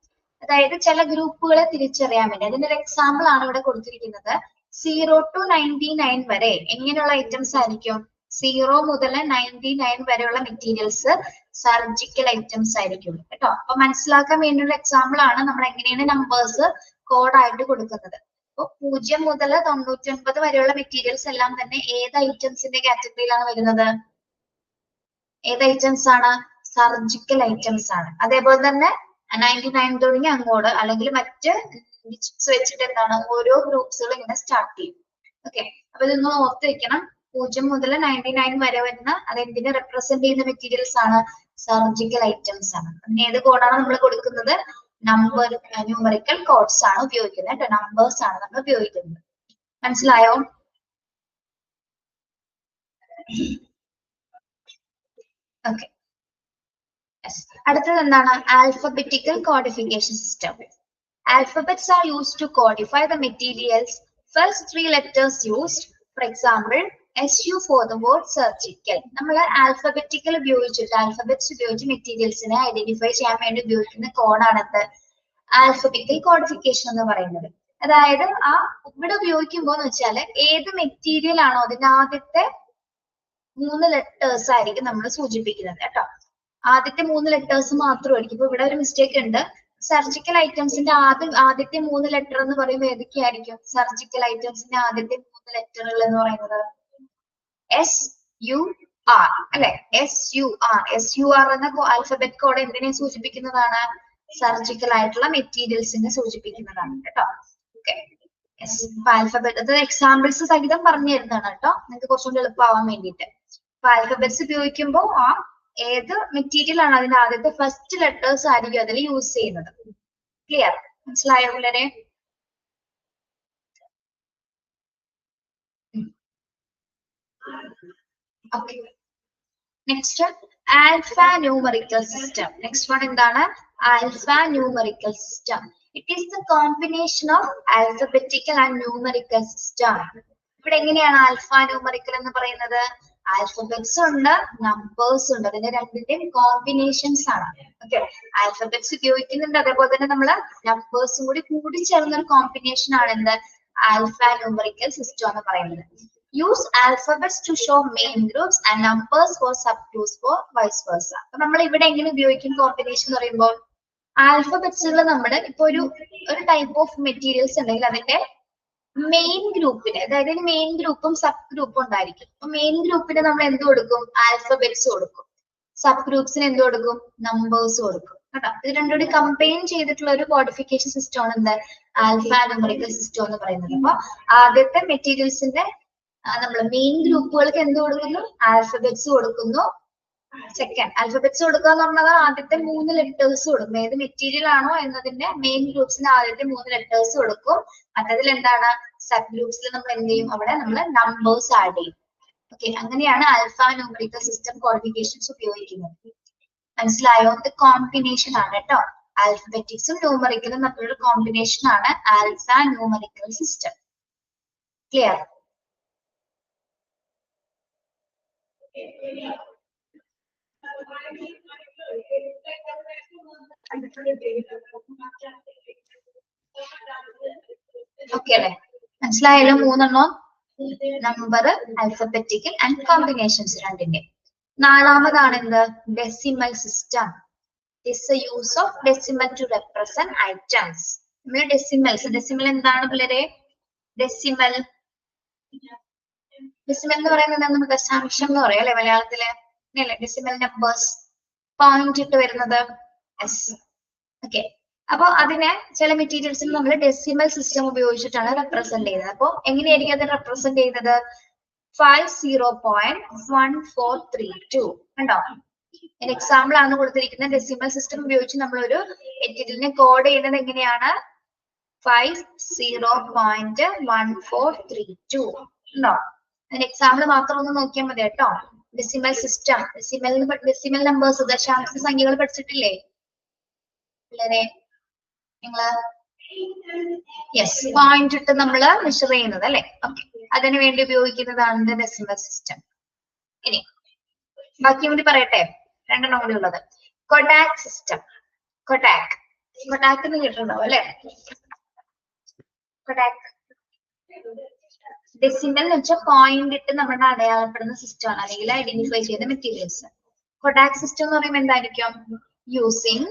അതായത് ചില ഗ്രൂപ്പുകളെ തിരിച്ചറിയാൻ വേണ്ടി. അതിന്റെ ഒരു എക്സാമ്പിൾ ആണ് ഇവിടെ കൊടുത്തിരിക്കുന്നത്. 0 to 99 വരെ എങ്ങനെയുള്ള ഐറ്റംസ് ആയിരിക്കും? 0 മുതൽ 99 വരെയുള്ള മെറ്റീരിയൽസ് സർജിക്കൽ ഐറ്റംസ് ആയിരിക്കും കേട്ടോ. അപ്പൊ മനസ്സിലാക്കാൻ വേണ്ടിയുള്ള എക്സാമ്പിൾ ആണ് നമ്മൾ എങ്ങനെയാണ് നമ്പേഴ്സ് കോഡായിട്ട് കൊടുക്കുന്നത്. അപ്പൊ 0 മുതൽ 99 വരെയുള്ള മെറ്റീരിയൽസ് എല്ലാം തന്നെ ഏത് ഐറ്റംസിന്റെ കാറ്റഗറിയിലാണ് വരുന്നത്? ഏത് ഐറ്റംസ് ആണ്? സർജിക്കൽ ഐറ്റംസ് ആണ്. അതേപോലെ തന്നെ 99 തുടങ്ങി അങ്ങോട്ട് അല്ലെങ്കിൽ മറ്റ് ഡിജിറ്റ്സ് വെച്ചിട്ട് എന്താണ് ഓരോ ഗ്രൂപ്പ്സുകൾ ഇങ്ങനെ സ്റ്റാർട്ട് ചെയ്യും. ഓക്കെ, അപ്പൊ ഇതൊന്ന് ഓർത്ത് വെക്കണം. 0 മുതൽ 99 വരെ വരുന്ന അതെന്തിനെ റെപ്രസെന്റ് ചെയ്യുന്ന മെറ്റീരിയൽസ് ആണ്? സർജിക്കൽ ഐറ്റംസ് ആണ്. അതിന് ഏത് കോഡാണ് നമ്മൾ കൊടുക്കുന്നത്? നമ്പർ ന്യൂമറിക്കൽ കോഡ്സ് ആണ് ഉപയോഗിക്കുന്നത് കേട്ടോ. നമ്പേഴ്സ് ആണ് നമ്മൾ ഉപയോഗിക്കുന്നത്. മനസ്സിലായോ? ഓക്കെ, അടുത്തത് എന്താണ്? Alphabetical codification system. Alphabets are used to codify the materials. First 3 letters used. For example, SU for the word surgical. നമ്മൾ ആൽഫബറ്റിക്കൽ ഉപയോഗിച്ചിട്ട് ആൽഫബറ്റ്സ് ഉപയോഗിച്ച് മെറ്റീരിയൽസിനെ ഐഡന്റിഫൈ ചെയ്യാൻ വേണ്ടി ഉപയോഗിക്കുന്ന കോഡാണത് ആൽഫബറ്റിക്കൽ കോഡിഫിക്കേഷൻ എന്ന് പറയുന്നത്. അതായത് ഇവിടെ ഉപയോഗിക്കുമ്പോൾ എന്ന് വെച്ചാൽ ഏത് മെറ്റീരിയൽ ആണോ അതിന്റെ ആദ്യത്തെ 3 ലെറ്റേഴ്സ് ആയിരിക്കും നമ്മൾ സൂചിപ്പിക്കുന്നത് കേട്ടോ. ആദ്യത്തെ 3 ലെറ്റേഴ്സ് മാത്രമായിരിക്കും. ഇപ്പൊ ഇവിടെ ഒരു മിസ്റ്റേക്ക് ഉണ്ട്. സർജിക്കൽ ഐറ്റംസിന്റെ ആദ്യത്തെ 3 ലെറ്റർ എന്ന് പറയുമ്പോൾ ഏതൊക്കെയായിരിക്കും? സർജിക്കൽ ഐറ്റംസിന്റെ ആദ്യത്തെ 3 ലെറ്ററുകൾ എന്ന് പറയുന്നത് SUR അല്ലെ? SUR എന്ന ആൽഫബറ്റ് കോഡ് എന്തിനെ സൂചിപ്പിക്കുന്നതാണ്? സർജിക്കൽ ആയിട്ടുള്ള മെറ്റീരിയൽസിനെ സൂചിപ്പിക്കുന്നതാണ് കേട്ടോ. ഓക്കെ, ആൽഫബറ്റ് അത് എക്സാമ്പിൾസ് സഹിതം പറഞ്ഞു തരുന്നതാണ് കേട്ടോ, നിങ്ങൾക്ക് കുറച്ചുകൂടി എളുപ്പമാവാൻ വേണ്ടിയിട്ട്. അപ്പൊ ആൽഫബറ്റ്സ് ഉപയോഗിക്കുമ്പോൾ ആ ഏത് മെറ്റീരിയൽ ആണ് അതിന്റെ ആദ്യത്തെ ഫസ്റ്റ് ലെറ്റേഴ്സ് ആയിരിക്കും അതിൽ യൂസ് ചെയ്യുന്നത്. ക്ലിയർ? മനസ്സിലായോ പിള്ളേരെ? Okay, next alpha numerical system. Next one എന്താണ്? Alpha numerical system. It is the combination of alphabetical and numerical system. ഇവിടെ എങ്ങനെയാണ് ആൽഫാ ന്യൂമറിക്കൽ എന്ന് പറയുന്നത്? ആൽഫബറ്റ്സ് ഉണ്ട്, നമ്പേഴ്സ് ഉണ്ട്, അതിന്റെ രണ്ടിന്റെയും കോമ്പിനേഷൻസ് ആണ്. ഓക്കെ, ആൽഫബറ്റ്സ് ഉപയോഗിക്കുന്നുണ്ട്, അതേപോലെ തന്നെ നമ്മള് നമ്പേഴ്സും കൂടി ചേർന്ന ഒരു കോമ്പിനേഷൻ ആണ് എന്ത്? ആൽഫാ ന്യൂമറിക്കൽ സിസ്റ്റം എന്ന് പറയുന്നത്. Use alphabets to show main groups and numbers for sub groups for vice versa. അപ്പൊ നമ്മൾ ഇവിടെ എങ്ങനെ ഉപയോഗിക്കും കോമ്പിനേഷൻ എന്ന് പറയുമ്പോൾ? ആൽഫബറ്റ്സുകൾ നമ്മൾ ഇപ്പൊ ഒരു ടൈപ്പ് ഓഫ് മെറ്റീരിയൽസ് ഉണ്ടെങ്കിൽ അതിന്റെ മെയിൻ ഗ്രൂപ്പിന്, അതായത് മെയിൻ ഗ്രൂപ്പും സബ് ഗ്രൂപ്പും ഉണ്ടായിരിക്കും. അപ്പൊ മെയിൻ ഗ്രൂപ്പിന് നമ്മൾ എന്ത് കൊടുക്കും? ആൽഫബറ്റ്സ് കൊടുക്കും. സബ് ഗ്രൂപ്പ്സിന് എന്ത് കൊടുക്കും? നമ്പേഴ്സ് കൊടുക്കും കേട്ടോ. ഇത് രണ്ടും കൂടി കമ്പൈൻ ചെയ്തിട്ടുള്ള ഒരു കോഡിഫിക്കേഷൻ സിസ്റ്റം ആണ് എന്ത്? ആൽഫാ ന്യൂമറിക്കൽ സിസ്റ്റം എന്ന് പറയുന്നത്. അപ്പൊ ആദ്യത്തെ മെറ്റീരിയൽസിന്റെ നമ്മൾ മെയിൻ ഗ്രൂപ്പുകൾക്ക് എന്ത് കൊടുക്കുന്നു? ആൽഫബറ്റ്സ് കൊടുക്കുന്നു. സെക്കൻഡ് ആൽഫബറ്റ്സ് കൊടുക്കുക എന്ന് പറഞ്ഞാൽ ആദ്യത്തെ 3 ലെറ്റേഴ്സ് കൊടുക്കും. ഏത് മെറ്റീരിയൽ ആണോ എന്നതിന്റെ മെയിൻ ഗ്രൂപ്പ്സിന് ആദ്യത്തെ 3 ലെറ്റേഴ്സ് കൊടുക്കും. മറ്റതിൽ എന്താണ്? സബ് ഗ്രൂപ്പ്സിൽ നമ്മൾ എന്ത് ചെയ്യും? അവിടെ നമ്മൾ നമ്പേഴ്സ് ആഡ് ചെയ്യും. ഓക്കെ, അങ്ങനെയാണ് ആൽഫാ ന്യൂമറിക്കൽ സിസ്റ്റം കോഡിഫിക്കേഷൻസ് ഉപയോഗിക്കുന്നത്. മനസ്സിലായോ? ഇത് കോമ്പിനേഷൻ ആണ് കേട്ടോ. ആൽഫബറ്റിക്സും ന്യൂമറിക്കലും തമ്മിലുള്ള കോമ്പിനേഷൻ ആണ് alpha numerical system. Clear? Okay അല്ലെ? മനസ്സിലായല്ലോ? 3 നമ്പർ, ആൽഫബറ്റിക്കൽ ആൻഡ് കോമ്പിനേഷൻസ് രണ്ടിന്റെ. 4ാമതാണ് എന്ത്? Decimal system. Is a use of decimal to represent items. നമ്മൾ ഡെസിമൽ എന്താണ് പിള്ളേരെ? ഡെസിമൽ എന്ന് പറയുന്നത് നമ്മൾ ദശാംശം എന്ന് പറയാം അല്ലെ മലയാളത്തില്? അല്ലേ? ഡെസിമൽ നമ്പേഴ്സ് പോയിന്റ് ഇട്ട് വരുന്നത്. ഓക്കെ, അപ്പൊ അതിനെ ചില മെറ്റീരിയൽസിൽ നമ്മൾ ഡെസിമൽ സിസ്റ്റം ഉപയോഗിച്ചിട്ടാണ് റെപ്രസെന്റ് ചെയ്യുന്നത്. അപ്പൊ എങ്ങനെയായിരിക്കും അത് റെപ്രസെന്റ് ചെയ്യുന്നത്? 50.1432 കണ്ടോ? എക്സാമ്പിൾ ആണ് കൊടുത്തിരിക്കുന്നത്. ഡെസിമൽ സിസ്റ്റം ഉപയോഗിച്ച് നമ്മൾ ഒരു മെറ്റീരിയലിനെ കോഡ് ചെയ്യുന്നത് എങ്ങനെയാണ്? 50.1432 ഉണ്ടോ? അതിന് എക്സാമ്പിൾ മാത്രം ഒന്ന് നോക്കിയാൽ മതി കേട്ടോ. ഡെസിമൽ സിസ്റ്റം, ഡെസിമൽ നമ്പേഴ്സ്, ദശാംശ സംഖ്യകൾ പഠിച്ചിട്ടില്ലേ പിള്ളേരെ നിങ്ങള്? യെസ്, പോയിന്റ് ഇട്ട് നമ്മള് മെഷർ ചെയ്യുന്നത് അല്ലെ? ഓക്കെ, അതിനു വേണ്ടി ഉപയോഗിക്കുന്നതാണ് ഡെസിമൽ സിസ്റ്റം. ഇനി ബാക്കി കൂടി പറയട്ടെ, 2 കൂടി ഉള്ളത്. Kodak system. കൊഡാക് എന്ന് കേട്ടിട്ടുണ്ടാവും അല്ലെ? കൊഡാക് ഡെസിമൽ എന്ന് വെച്ചാൽ പോയിന്റ് ഇട്ട് നമ്മുടെ അടയാളപ്പെടുന്ന സിസ്റ്റം ആണ്, അല്ലെങ്കിൽ ഐഡന്റിഫൈ ചെയ്ത മെറ്റീരിയൽസ്. കൊഡാക് സിസ്റ്റം എന്ന് പറയുമ്പോൾ എന്തായിരിക്കും? Using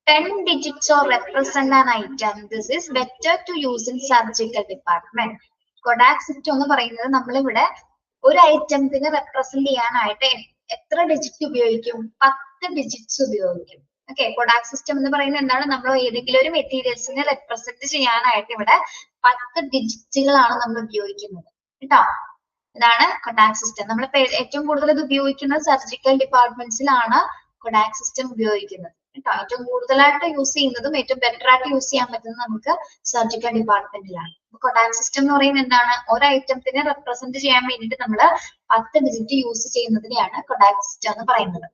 10 digits or represent an item. This is better to use in surgical department. Kodak system എന്ന് പറയുന്നത് നമ്മളിവിടെ ഒരു ഐറ്റത്തിനെ റെപ്രസെന്റ് ചെയ്യാനായിട്ട് എത്ര ഡിജിറ്റ് ഉപയോഗിക്കും? 10 ഡിജിറ്റ്സ് ഉപയോഗിക്കും. ഓക്കെ, കൊഡാക് സിസ്റ്റം എന്ന് പറയുന്നത് എന്താണ്? നമ്മൾ ഏതെങ്കിലും ഒരു മെറ്റീരിയൽസിനെ റെപ്രസെന്റ് ചെയ്യാനായിട്ട് ഇവിടെ 10 ഡിജിറ്റുകളാണ് നമ്മൾ ഉപയോഗിക്കുന്നത് കേട്ടോ. ഇതാണ് കൊഡാക് സിസ്റ്റം. നമ്മൾ ഏറ്റവും കൂടുതൽ ഇത് ഉപയോഗിക്കുന്നത് സർജിക്കൽ ഡിപ്പാർട്ട്മെന്റ്സിലാണ് കൊഡാക് സിസ്റ്റം ഉപയോഗിക്കുന്നത് കേട്ടോ. ഏറ്റവും കൂടുതലായിട്ട് യൂസ് ചെയ്യുന്നതും ഏറ്റവും ബെറ്റർ ആയിട്ട് യൂസ് ചെയ്യാൻ പറ്റുന്നത് നമുക്ക് സർജിക്കൽ ഡിപ്പാർട്ട്മെന്റിലാണ്. കൊഡാക് സിസ്റ്റം എന്ന് പറയുന്നത് എന്താണ്? ഒരു ഐറ്റത്തിനെ റെപ്രസെന്റ് ചെയ്യാൻ വേണ്ടിയിട്ട് നമ്മൾ 10 ഡിജിറ്റ് യൂസ് ചെയ്യുന്നതിനെയാണ് കൊഡാക് സിസ്റ്റം എന്ന് പറയുന്നത്.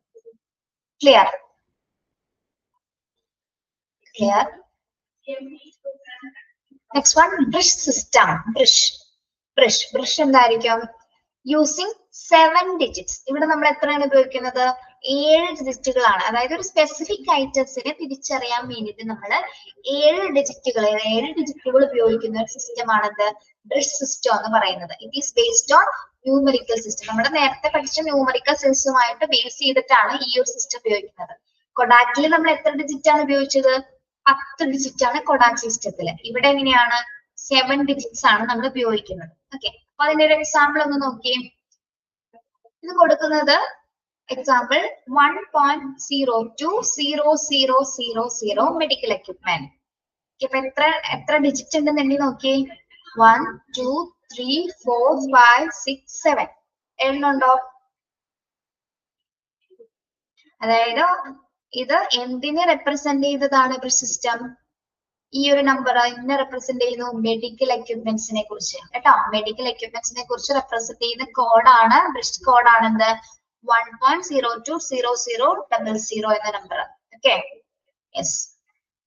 Clear? Next one British system. British എന്തായിരിക്കും? Using 7 digits. ഇവിടെ നമ്മൾ എത്രയാണ് ഉപയോഗിക്കുന്നത്? 7 ഡിജിറ്റുകളാണ്. അതായത് ഒരു സ്പെസിഫിക് ഐറ്റംസിനെ തിരിച്ചറിയാൻ വേണ്ടിയിട്ട് നമ്മൾ 7 ഡിജിറ്റുകൾ ഉപയോഗിക്കുന്ന ഒരു സിസ്റ്റം ആണത് ബ്രിഷ് സിസ്റ്റം എന്ന് പറയുന്നത്. It is based on numerical system. നമ്മുടെ നേരത്തെ പഠിച്ച ന്യൂമറിക്കൽ സിസ്റ്റവുമായിട്ട് ബേസ് ചെയ്തിട്ടാണ് ഈ ഒരു സിസ്റ്റം ഉപയോഗിക്കുന്നത്. കൊഡാക്കിൽ നമ്മൾ എത്ര ഡിജിറ്റ് ആണ് ഉപയോഗിച്ചത്? 10 ഡിജിറ്റ് ആണ് കൊഡാക് സിസ്റ്റത്തിൽ. ഇവിടെ എങ്ങനെയാണ് 7 ഡിജിറ്റ്സ് ആണ് നമ്മൾ ഉപയോഗിക്കുന്നത്. ഓക്കെ, അപ്പൊ അതിന്റെ ഒരു എക്സാമ്പിൾ ഒന്ന് നോക്കിയേ. ഇത് കൊടുക്കുന്നത് എക്സാമ്പിൾ 1.020000 മെഡിക്കൽ എക്യുപ്മെന്റ്. ഇപ്പൊ എത്ര ഡിജിറ്റ് ഉണ്ടെന്ന് എണ്ണി നോക്കിയേ. 1 2 3 4 5 6 7 എണ്ണുണ്ടോ? അതായത് ഇത് എന്തിനെ റെപ്രസെന്റ് ചെയ്തതാണ് ബ്രിഡ്ജ് സിസ്റ്റം? ഈ ഒരു നമ്പർ ഇതിനെ റെപ്രസെന്റ് ചെയ്യുന്നു മെഡിക്കൽ എക്യുപ്മെന്റ്സിനെ കുറിച്ച് കേട്ടോ. മെഡിക്കൽ എക്യുപ്മെന്റ്സിനെ കുറിച്ച് റെപ്രസെന്റ് ചെയ്യുന്ന കോഡാണ് ബ്രിഡ്ജ് കോഡാണ് എന്ത് 1.020000 എന്ന നമ്പർ. Okay, yes.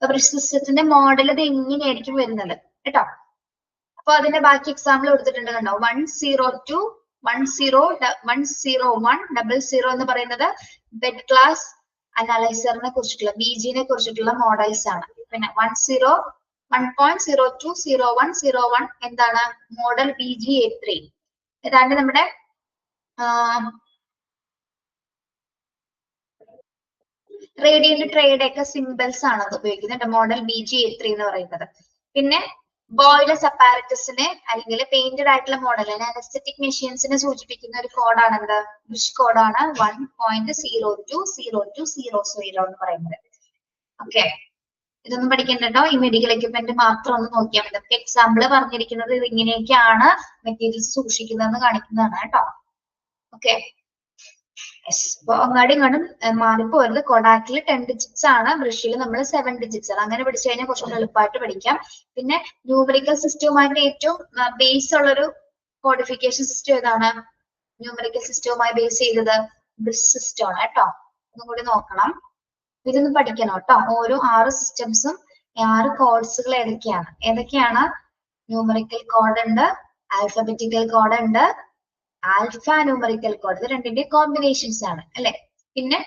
ബ്രിഡ്ജ് സിസ്റ്റത്തിന്റെ മോഡൽ ഇത് എങ്ങനെയായിരിക്കും വരുന്നത് കേട്ടോ. അപ്പൊ അതിന്റെ ബാക്കി എക്സാമ്പിൾ കൊടുത്തിട്ടുണ്ട് കണ്ടോ. 102 10100 എന്ന് പറയുന്നത് ബെഡ് ക്ലാസ് അനലൈസറിനെ കുറിച്ചിട്ടുള്ള BG-നെ കുറിച്ചിട്ടുള്ള മോഡൽസ് ആണ്. പിന്നെ 1.020101 എന്താണ് മോഡൽ BG-A3. ഏതാണ്ട് നമ്മുടെ റേഡിയന്റ് ട്രേഡ് ഒക്കെ സിംബൽസ് ആണ് അത് ഉപയോഗിക്കുന്നത് മോഡൽ BG-A3 എന്ന് പറയുന്നത്. പിന്നെ ബോയിലസ് അപ്പാരറ്റസിനെ അല്ലെങ്കിൽ പെയിന്റഡ് ആയിട്ടുള്ള മോഡൽ അനസ്തെറ്റിക് മെഷീൻസിനെ സൂചിപ്പിക്കുന്ന ഒരു കോഡാണ് എന്ത് ബ്രിഡ്ജ് കോഡാണ് 1.020200 എന്ന് പറയുന്നത്. ഓക്കെ, ഇതൊന്നും പഠിക്കണ്ടോ. ഈ മെഡിക്കൽ എക്യുപ്മെന്റ് മാത്രം ഒന്ന് നോക്കിയാൽ മതി. നമുക്ക് എക്സാമ്പിൾ പറഞ്ഞിരിക്കുന്നത് ഇത് ഇങ്ങനെയൊക്കെയാണ് മെറ്റീരിയൽസ് സൂക്ഷിക്കുന്നതെന്ന് കാണിക്കുന്നതാണ് കേട്ടോ. ഓക്കെ, അപ്പൊ അങ്ങാടി ഇങ്ങോട്ടും മാറിപ്പോരുത്. കൊഡാക്കിൽ 10 ഡിജിറ്റ്സ് ആണ്, ബ്രിഷിൽ നമ്മൾ 7 ഡിജിറ്റ്സ് ആണ്. അങ്ങനെ പഠിച്ചു കഴിഞ്ഞാൽ കുറച്ചുകൂടി എളുപ്പമായിട്ട് പഠിക്കാം. പിന്നെ ന്യൂമറിക്കൽ സിസ്റ്റവുമായിട്ട് ഏറ്റവും ബേസ് ഉള്ളൊരു കോഡിഫിക്കേഷൻ സിസ്റ്റം ഏതാണ്? ന്യൂമറിക്കൽ സിസ്റ്റവുമായി ബേസ് ചെയ്തത് ബ്രിഡ്ജ് സിസ്റ്റം ആണ് കേട്ടോ. ഒന്നും കൂടി നോക്കണം, ഇതൊന്ന് പഠിക്കണം കേട്ടോ. ഓരോ 6 സിസ്റ്റംസും 6 കോഡ്സുകൾ ഏതൊക്കെയാണ്? ന്യൂമറിക്കൽ കോഡ് ഉണ്ട്, ആൽഫബറ്റിക്കൽ കോഡ് ഉണ്ട്, ആൽഫ ന്യൂമറിക്കൽ കോഡ്. ഇത് രണ്ടിന്റെ കോമ്പിനേഷൻസ് ആണ് അല്ലെ. പിന്നെ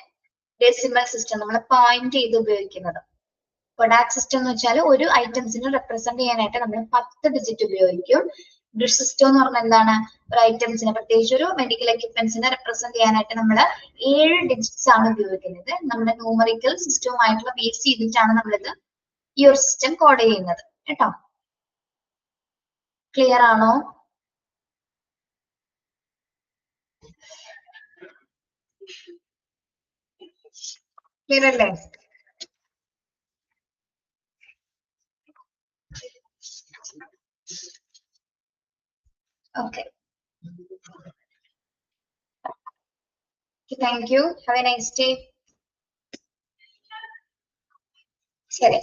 ഡെസിമൽ സിസ്റ്റം നമ്മൾ പോയിന്റ് ചെയ്ത് ഉപയോഗിക്കുന്നത്. കൊഡാക് സിസ്റ്റം എന്ന് വെച്ചാൽ ഒരു ഐറ്റംസിനെ റെപ്രസെന്റ് ചെയ്യാനായിട്ട് നമ്മൾ 10 ഡിജിറ്റ് ഉപയോഗിക്കും. ബ്രിഡ്ജ് സിസ്റ്റം എന്ന് പറഞ്ഞാൽ എന്താണ്? ഒരു ഐറ്റംസിനെ, പ്രത്യേകിച്ച് ഒരു മെഡിക്കൽ എക്യുപ്മെന്റ്സിനെ റെപ്രസെന്റ് ചെയ്യാനായിട്ട് നമ്മൾ 7 ഡിജിറ്റ്സ് ആണ് ഉപയോഗിക്കുന്നത്. നമ്മുടെ ന്യൂമറിക്കൽ സിസ്റ്റവുമായിട്ടുള്ള ബേസ് ചെയ്തിട്ടാണ് നമ്മളിത് ഈ ഒരു സിസ്റ്റം കോഡ് ചെയ്യുന്നത് കേട്ടോ. ക്ലിയർ ആണോ? ക്ലിയർ അല്ലേ? Okay. Thank you. Have a nice day. ശരി.